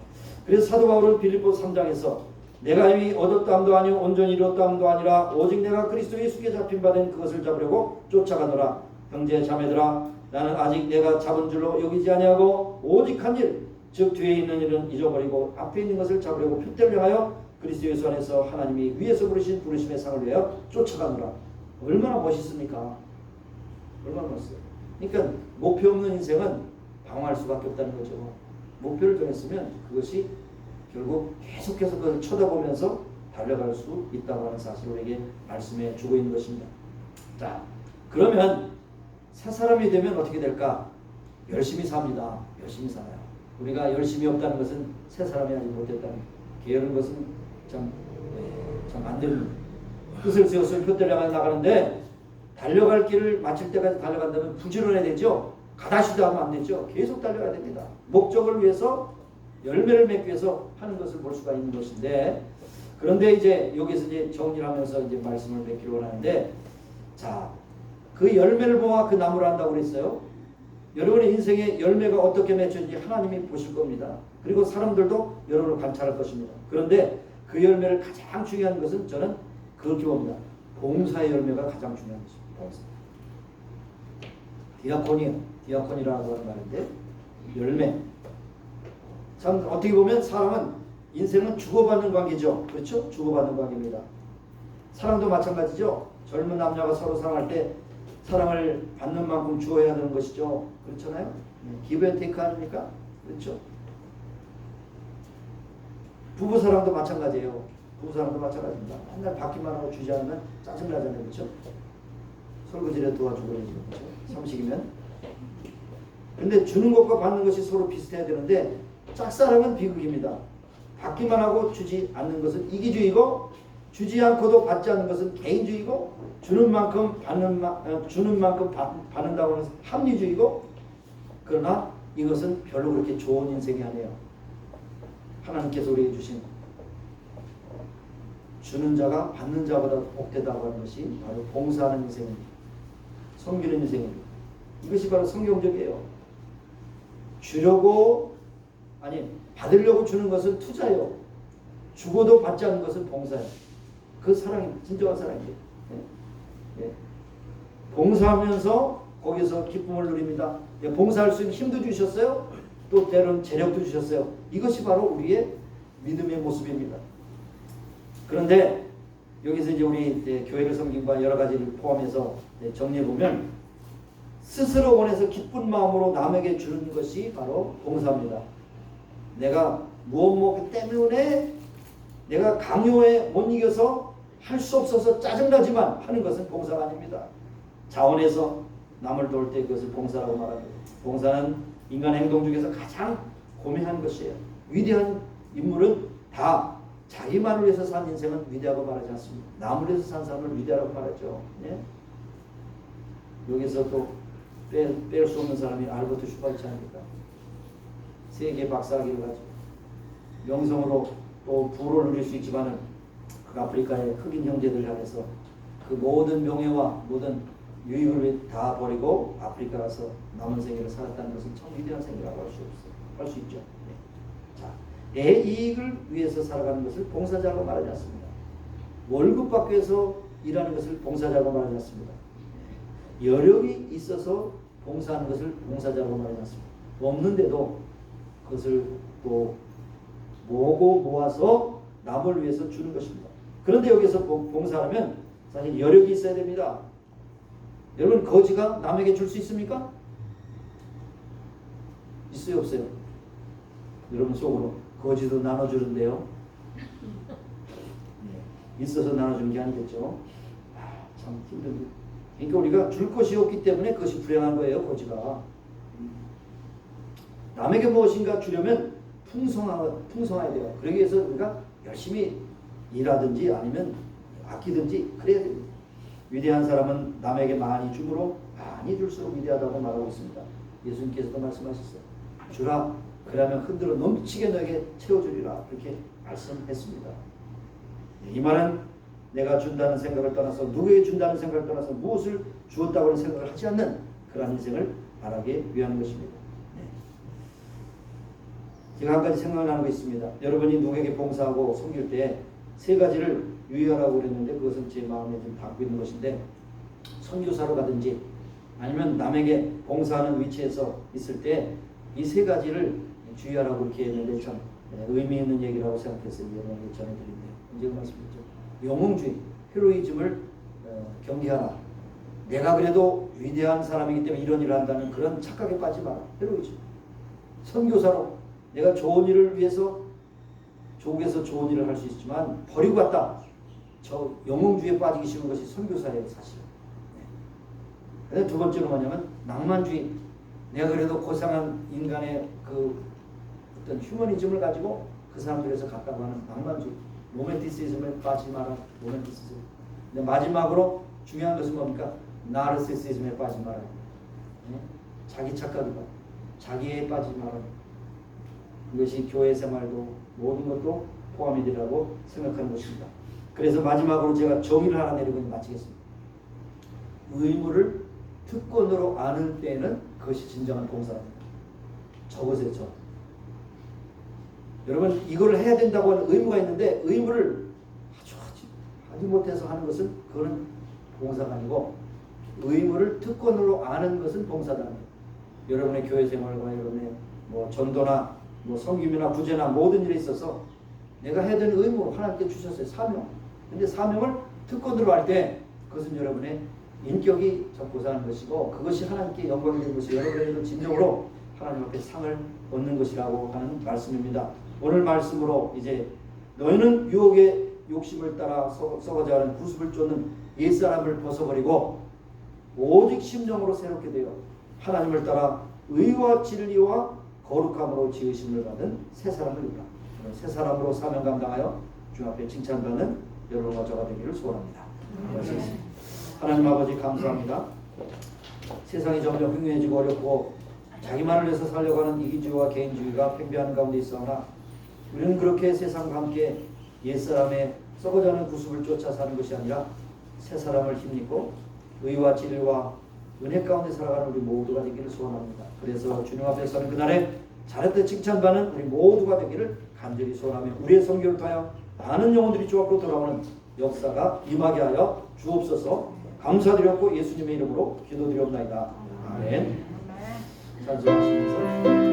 그래서 사도 바울은 빌립보 3장에서 내가 이미 얻었다함도 아니요 온전히 이뤘다함도 아니라 오직 내가 그리스도 예수께 잡힌 바 된 그것을 잡으려고 쫓아가노라. 형제 자매들아 나는 아직 내가 잡은 줄로 여기지 아니하고 오직 한 일, 즉 뒤에 있는 일은 잊어버리고 앞에 있는 것을 잡으려고 표대를 향하여 그리스도 예수 안에서 하나님이 위에서 부르신 부르심의 상을 위하여 쫓아가노라. 얼마나 멋있습니까? 얼마나 멋있어요. 그러니까 목표 없는 인생은 방황할 수밖에 없다는 거죠. 목표를 정했으면 그것이 결국 계속해서 그걸 쳐다보면서 달려갈 수 있다고 하는 사실을 우리에게 말씀해 주고 있는 것입니다. 자, 그러면 새 사람이 되면 어떻게 될까? 열심히 삽니다. 열심히 살아요. 우리가 열심히 없다는 것은 새 사람이 아직 못됐다는, 게으른 것은 참 안 되는, 뜻을 세워서 표대를 향해 나가는데 달려갈 길을 마칠 때까지 달려간다면 부지런해야 되죠. 가다시도 하면 안 되죠. 계속 달려가야 됩니다. 목적을 위해서, 열매를 맺기 위해서 하는 것을 볼 수가 있는 것인데, 그런데 이제 여기서 이제 정리를 하면서 이제 말씀을 맺기로 하는데, 자, 그 열매를 보아 그 나무를 한다고 그랬어요. 여러분의 인생의 열매가 어떻게 맺혀진지 하나님이 보실 겁니다. 그리고 사람들도 여러분을 관찰할 것입니다. 그런데 그 열매를 가장 중요한 것은 저는 그렇게 봅니다. 봉사의 열매가 가장 중요한 것입니다. 봉사. 디아코니라고 하는 말인데, 열매. 참 어떻게 보면 사람은, 인생은 주고받는 관계죠. 그렇죠? 주고받는 관계입니다. 사랑도 마찬가지죠. 젊은 남녀가 서로 사랑할 때 사랑을 받는 만큼 주어야 하는 것이죠. 그렇잖아요? 기브 앤 테이크 아닙니까? 그렇죠? 부부 사랑도 마찬가지예요. 부부 사랑도 마찬가지입니다. 맨날 받기만 하고 주지 않으면 짜증나잖아요. 그렇죠? 설거지를 도와주고 그러죠. 그렇죠? 삼식이면. 근데 주는 것과 받는 것이 서로 비슷해야 되는데, 짝사랑은 비극입니다. 받기만 하고 주지 않는 것은 이기주의고, 주지 않고도 받지 않는 것은 개인주의고, 주는 만큼 받는다고 하는 것은 합리주의고, 그러나 이것은 별로 그렇게 좋은 인생이 아니에요. 하나님께서 우리에게 주신 주는 자가 받는 자보다 복되다고 하는 것이 바로 봉사하는 인생입니다. 섬기는 인생입니다. 이것이 바로 성경적이에요. 받으려고 주는 것은 투자예요. 주고도 받지 않는 것은 봉사예요. 그 사랑이 진정한 사랑이에요. 예. 봉사하면서 거기서 기쁨을 누립니다. 예, 봉사할 수 있는 힘도 주셨어요. 또 때로는 재력도 주셨어요. 이것이 바로 우리의 믿음의 모습입니다. 그런데 여기서 이제 우리 교회를 섬김과 여러 가지를 포함해서 정리해 보면, 스스로 원해서 기쁜 마음으로 남에게 주는 것이 바로 봉사입니다. 내가 무엇 때문에 내가 강요에 못 이겨서 할 수 없어서 짜증나지만 하는 것은 봉사가 아닙니다. 자원해서 남을 도울 때 그것을 봉사라고 말합니다. 봉사는 인간의 행동 중에서 가장 고민한 것이에요. 위대한 인물은 다 자기만을 위해서 산 인생은 위대하고 말하지 않습니다. 남을 위해서 산 사람을 위대하라고 말하죠. 예? 여기서 또 뺄 수 없는 사람이 알버트 슈바르츠 아닙니까? 세계 박사학위를 가지고 명성으로 또 부를 누릴 수 있지만은 그 아프리카의 흑인 형제들 향해서 그 모든 명예와 모든 유익을 다 버리고 아프리카 가서 남은 생애를 살았다는 것은 참 위대한 생애라고 할 수 있죠. 네. 자, 내 이익을 위해서 살아가는 것을 봉사자라고 말하지 않습니다. 월급 받기 위해서 일하는 것을 봉사자라고 말하지 않습니다. 여력이 있어서 봉사하는 것을 봉사자라고 말하지 않습니다. 없는데도 그것을 또 모으고 모아서 남을 위해서 주는 것입니다. 그런데 여기서 봉사하면 사실 여력이 있어야 됩니다. 여러분, 거지가 남에게 줄 수 있습니까? 있어요, 없어요? 여러분 속으로 거지도 나눠주는데요. 네. 있어서 나눠주는 게 아니겠죠. 참 힘듭니다. 그러니까 우리가 줄 것이 없기 때문에 그것이 불행한 거예요. 거지가. 남에게 무엇인가 주려면 풍성해야 돼요. 그러기 위해서 우리가 열심히 일하든지 아니면 아끼든지 그래야 됩니다. 위대한 사람은 남에게 많이 줌으로 많이 줄수록 위대하다고 말하고 있습니다. 예수님께서도 말씀하셨어요. 주라, 그러면 흔들어 넘치게 너에게 채워주리라. 그렇게 말씀했습니다. 이 말은 내가 준다는 생각을 떠나서, 누구에게 준다는 생각을 떠나서 무엇을 주었다고 하는 생각을 하지 않는 그런 인생을 바라기 위한 것입니다. 제가 한 가지 생각나는 거 있습니다. 여러분이 누구에게 봉사하고 섬길 때 세 가지를 유의하라고 그랬는데, 그것은 제 마음에 좀 담고 있는 것인데, 선교사로 가든지 아니면 남에게 봉사하는 위치에서 있을 때 이 세 가지를 주의하라고 이렇게 했는데 참 의미 있는 얘기라고 생각했어요. 여러분에게 전해드립니다. 언제 말씀드렸죠? 영웅주의, 헤로이즘을 경계하라. 내가 그래도 위대한 사람이기 때문에 이런 일을 한다는 그런 착각에 빠지지 마라. 헤로이즘. 선교사로 내가 좋은 일을 위해서 조국에서 좋은 일을 할 수 있지만 버리고 갔다. 저 영웅주의에 빠지기 쉬운 것이 선교사예요, 사실. 네. 두 번째로 뭐냐면 낭만주의. 내가 그래도 고상한 인간의 그 어떤 휴머니즘을 가지고 그 사람들에서 갔다고 하는 낭만주의. 로맨티시즘에 빠지지 마라. 로맨티시즘. 근데 마지막으로 중요한 것은 뭡니까? 나르시시즘에 빠지지 마라. 네? 자기 착각이다. 자기에 빠지지 마라. 이것이 교회 생활도 모든 것도 포함이 되라고 생각하는 것입니다. 그래서 마지막으로 제가 정의를 하나 내리고 마치겠습니다. 의무를 특권으로 아는 때에는 그것이 진정한 봉사입니다. 적으세요, 저. 여러분, 이걸 해야 된다고 하는 의무가 있는데 의무를 아주 못해서 하는 것은 그거는 봉사가 아니고 의무를 특권으로 아는 것은 봉사다. 여러분의 교회 생활과 여러분의 뭐 전도나 뭐 섬김이나 구제나 모든 일에 있어서 내가 해야 되는 의무 하나님께 주셨어요. 사명. 근데 사명을 특권으로 할 때 그것은 여러분의 인격이 접고사하는 것이고 그것이 하나님께 영광이 되는 것이 여러분의 진정으로 하나님 앞에 상을 얻는 것이라고 하는 말씀입니다. 오늘 말씀으로 이제 너희는 유혹의 욕심을 따라 썩어져가는 구습을 쫓는 옛사람을 벗어버리고 오직 심령으로 새롭게 되어 하나님을 따라 의와 진리와 거룩함으로 지으심을 받은 새 사람을 입으라. 새 사람으로 사명 감당하여 주 앞에 칭찬받는 여러분과 저가 되기를 소원합니다. 하나님 아버지 감사합니다. 세상이 점점 흉흉해지고 어렵고 자기만을 위해서 살려고 하는 이기주의와 개인주의가 팽배하는 가운데 있어오나 우리는 그렇게 세상과 함께 옛사람의 썩어가는 구습을 쫓아 사는 것이 아니라 새 사람을 힘입고 의와 진리와 은혜 가운데 살아가는 우리 모두가 되기를 소원합니다. 그래서 주님 앞에 서는 그날에 잘했다 칭찬받는 우리 모두가 되기를 간절히 소원하며 우리의 선교를 통하여 많은 영혼들이 주 앞으로 돌아오는 역사가 임하게 하여 주옵소서. 감사드렸고 예수님의 이름으로 기도드리옵나이다. 아멘. 찬송하시면서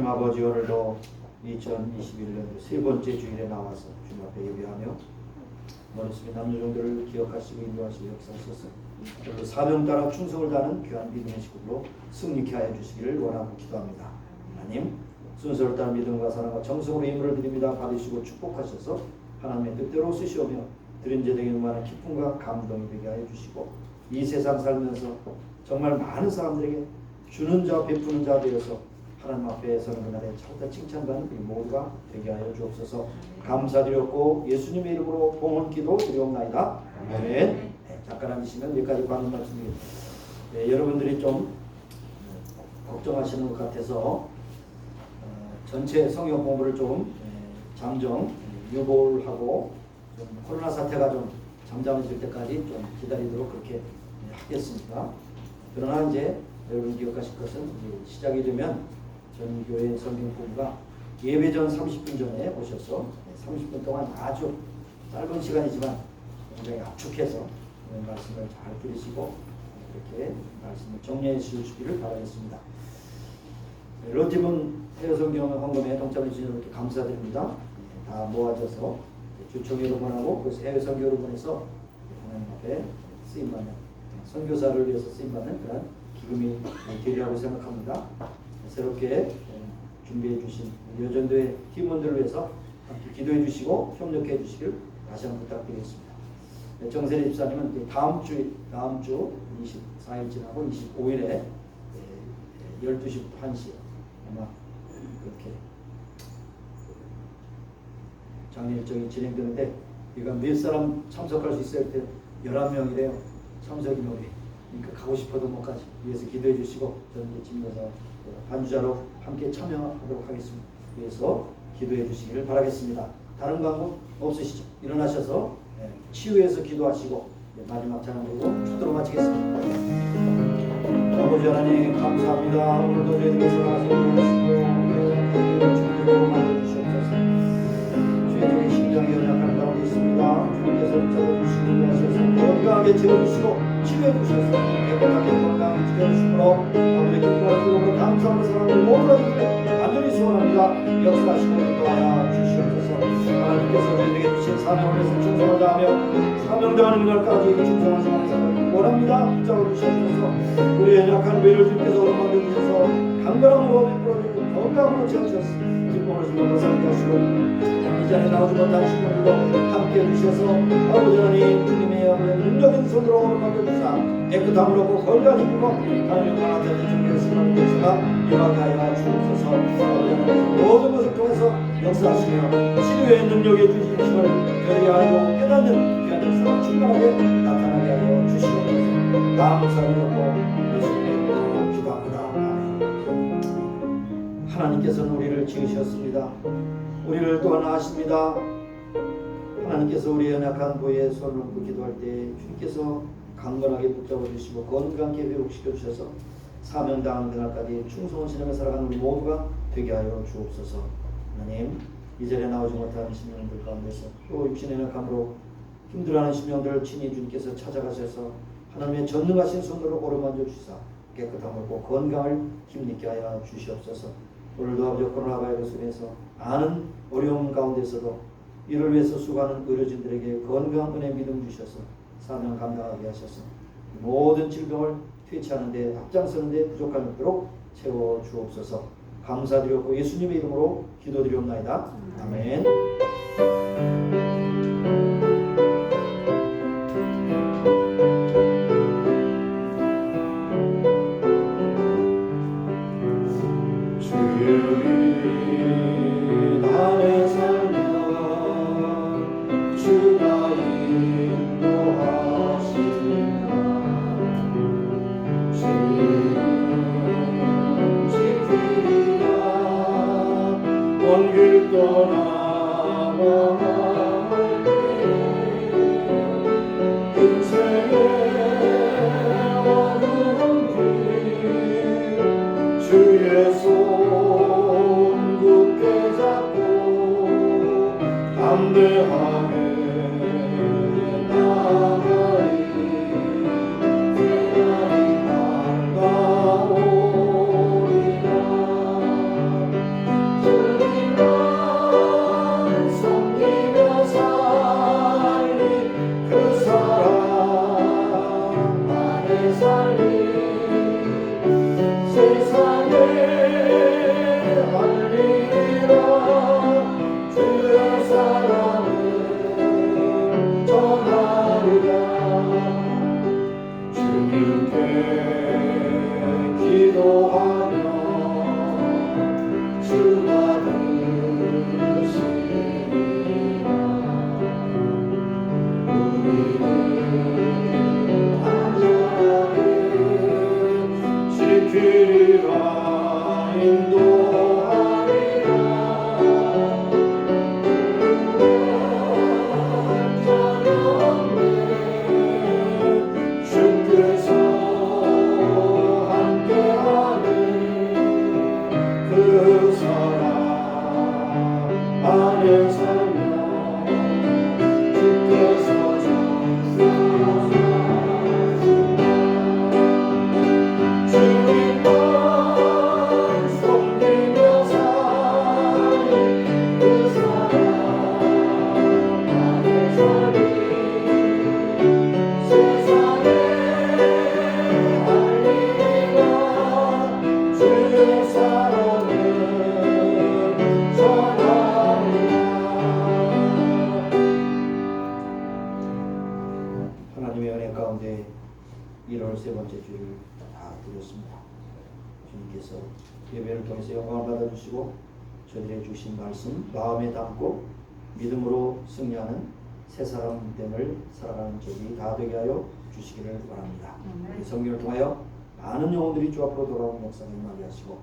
아버지 오늘도 2021년 세 번째 주일에 나와서 주님 앞에 예배하며 머릿속에 남녀종들을 기억하시고 인도하시고 역사하셔서 그리고 사명 따라 충성을 다하는 귀한 믿음의 식구로 승리케 하여 주시기를 원하고 기도합니다. 하나님, 순서를 따른 믿음과 사랑과 정성으로 예물을 드립니다. 받으시고 축복하셔서 하나님의 뜻대로 쓰시오며 드린 제되게 많은 기쁨과 감동이 되게 하여 주시고 이 세상 살면서 정말 많은 사람들에게 주는 자 베푸는 자 되어서 하나님 앞에 서는 그날에 참다 칭찬받는 우리 모두가 되게 하여 주옵소서. 감사드렸고 예수님의 이름으로 봉헌 기도 드리옵나이다. 아멘. 네, 잠깐 앉으시면 여기까지 관한 말씀입니다. 네, 여러분들이 좀 걱정하시는 것 같아서 전체 성경 공부를 좀 잠정 유보하고 좀 코로나 사태가 좀 잠잠해질 때까지 좀 기다리도록 그렇게 하겠습니다. 그러나 이제 여러분 기억하실 것은 이제 시작이 되면 전 교회 성경 공부가 예배 전 30분 전에 오셔서 30분 동안 아주 짧은 시간이지만 굉장히 압축해서 말씀을 잘 들으시고 이렇게 말씀을 정리해 주시기를 바라겠습니다. 런팀은 해외성경 헌금에 동참해 주셔서 이렇게 감사드립니다. 다 모아져서 주총회로 보내고 그래서 해외선교로 보내서 하나님 앞에 쓰임받는 선교사를 위해서 쓰임받는 그런 기금이 되리라고 생각합니다. 새롭게 준비해 주신 여전도의 팀원들을 위해서 함께 기도해 주시고 협력해 주시길 다시 한번 부탁드리겠습니다. 정세리 집사님은 다음 주 24일 지나고 25일에 12시부터 1시 아마 그렇게 장례 일정이 진행되는데 이거 몇 사람 참석할 수 있어요? 때 11명이래요. 참석 인원이. 그러니까 가고 싶어도 못 가지. 위해서 기도해 주시고 저는 이제 집에서 반주자로 함께 참여하도록 하겠습니다. 위해서 기도해 주시기를 바라겠습니다. 다른 광고 없으시죠? 일어나셔서 치유해서 기도하시고 마지막 찬양으로 주도록 마치겠습니다. 아버지 하나님 감사합니다. 오늘도 저희들께서 나가서 축복으로 만들어주시옵소서. 주의 심장이 연약한 가운데 있습니다. 주님께서 붙잡아주시고 하셔서 건강하게 채워주시고 치료해주셔서 깨끗하게 건강하게 지켜주시므로 아버지 기쁨과 기쁨으로 감사하는 사람들 모두가 완전히 소원합니다. 역사하시고 인도하여 주시옵소서. 하나님께서 저희에게 주신 사명을 위해서 충성을 다하며 사명당하는 그날까지 충성하시는 사람을 원합니다. 붙잡아주시옵소서. 우리의 연약한 배를 주님께서 오르막해 주셔서 강건함으로 베풀어주고 건강으로 채우셨습니다. 기쁨으로 주님과 살게 하시고 이 자리에 나오지 못한 신령들도 함께 해주셔서 아버지 하나님 주님의 능력인 손으로 오르막해 주사 깨끗함으로 건강히 입고 하나님 하나님의 준비를 수고하는 것이가 임하게 하여 주옵소서. 아버지 하나님 모든 것을 통해서 역사하시며 치유의 능력에 주신 힘을 저희가 알고 깨닫는 귀한 역사가 충만하게 나타나게 하여 주시옵소서. 감사드리고 예수님의 이름으로 기도합니다. 아멘. 하나님께서는 우리를 지으셨습니다. 우리를 또한 아십니다. 하나님께서 우리 연약한 부에 손을 얹고 기도할 때 주님께서 강건하게 붙잡아 주시고 건강하게 회복시켜 주셔서 사명당하는 그날까지 충성을 지내며 살아가는 우리 모두가 되게 하여 주옵소서. 하나님 이 자리에 나오지 못하는 심령들 가운데서 또 육신의 연약함으로 힘들어하는 심령들을 친히 주님께서 찾아가셔서 하나님의 전능하신 손으로 오르만져 주시사 깨끗함을 건강을 힘있게 하여 주시옵소서. 오늘도 아버지 코로나 바이러스로 인해서 많은 어려움 가운데서도 이를 위해서 수고하는 의료진들에게 건강 은혜 믿음 주셔서 사명 감당하게 하셔서 모든 질병을 퇴치하는 데 앞장서는 데 부족함이 없도록 채워 주옵소서. 감사드렸고 예수님의 이름으로 기도드리옵나이다. 아멘. 주의 손 굳게 잡고 담대하게 나아가리 새날이 반가오리라 주님 지키리라 인도하리라 전혀 없네 주께서 함께하는 그 사랑 안에 살며 주께서 주님만 섬기며 사는 그 사랑 안에 살리 세상에 알리리라 주의 사랑을 전하리라. 하나님의 은혜 가운데 1월 세 번째 주일을 다 드렸습니다. 주님께서 예배를 통해서 영광을 받아주시고 저들에게 주신 말씀 마음에 담고 믿음으로 승리하는 새 사람 됨을 살아가는 저희 다 되게 하여 주시기를 바랍니다. 이 성경을 통하여 많은 영혼들이 주 앞으로 돌아오는 역사가 임하게 하시고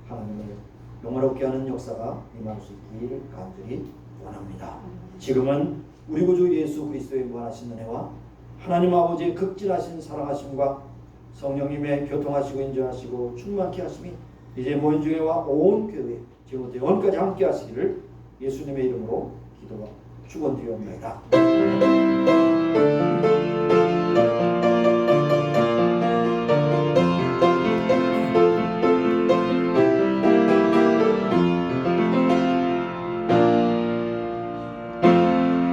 하나님을 영화롭게 하는 역사가 임할 수 있기를 간절히 원합니다. 지금은 우리 구주 예수 그리스도의 무한하신 은혜와 하나님 아버지의 극진하신 사랑하심과 성령님의 교통하시고 인도하시고 충만케 하심이 이제 모인 중에와 온 교회 지금부터 영원까지 함께 하시기를 예수님의 이름으로 기도와 축원드리옵나이다.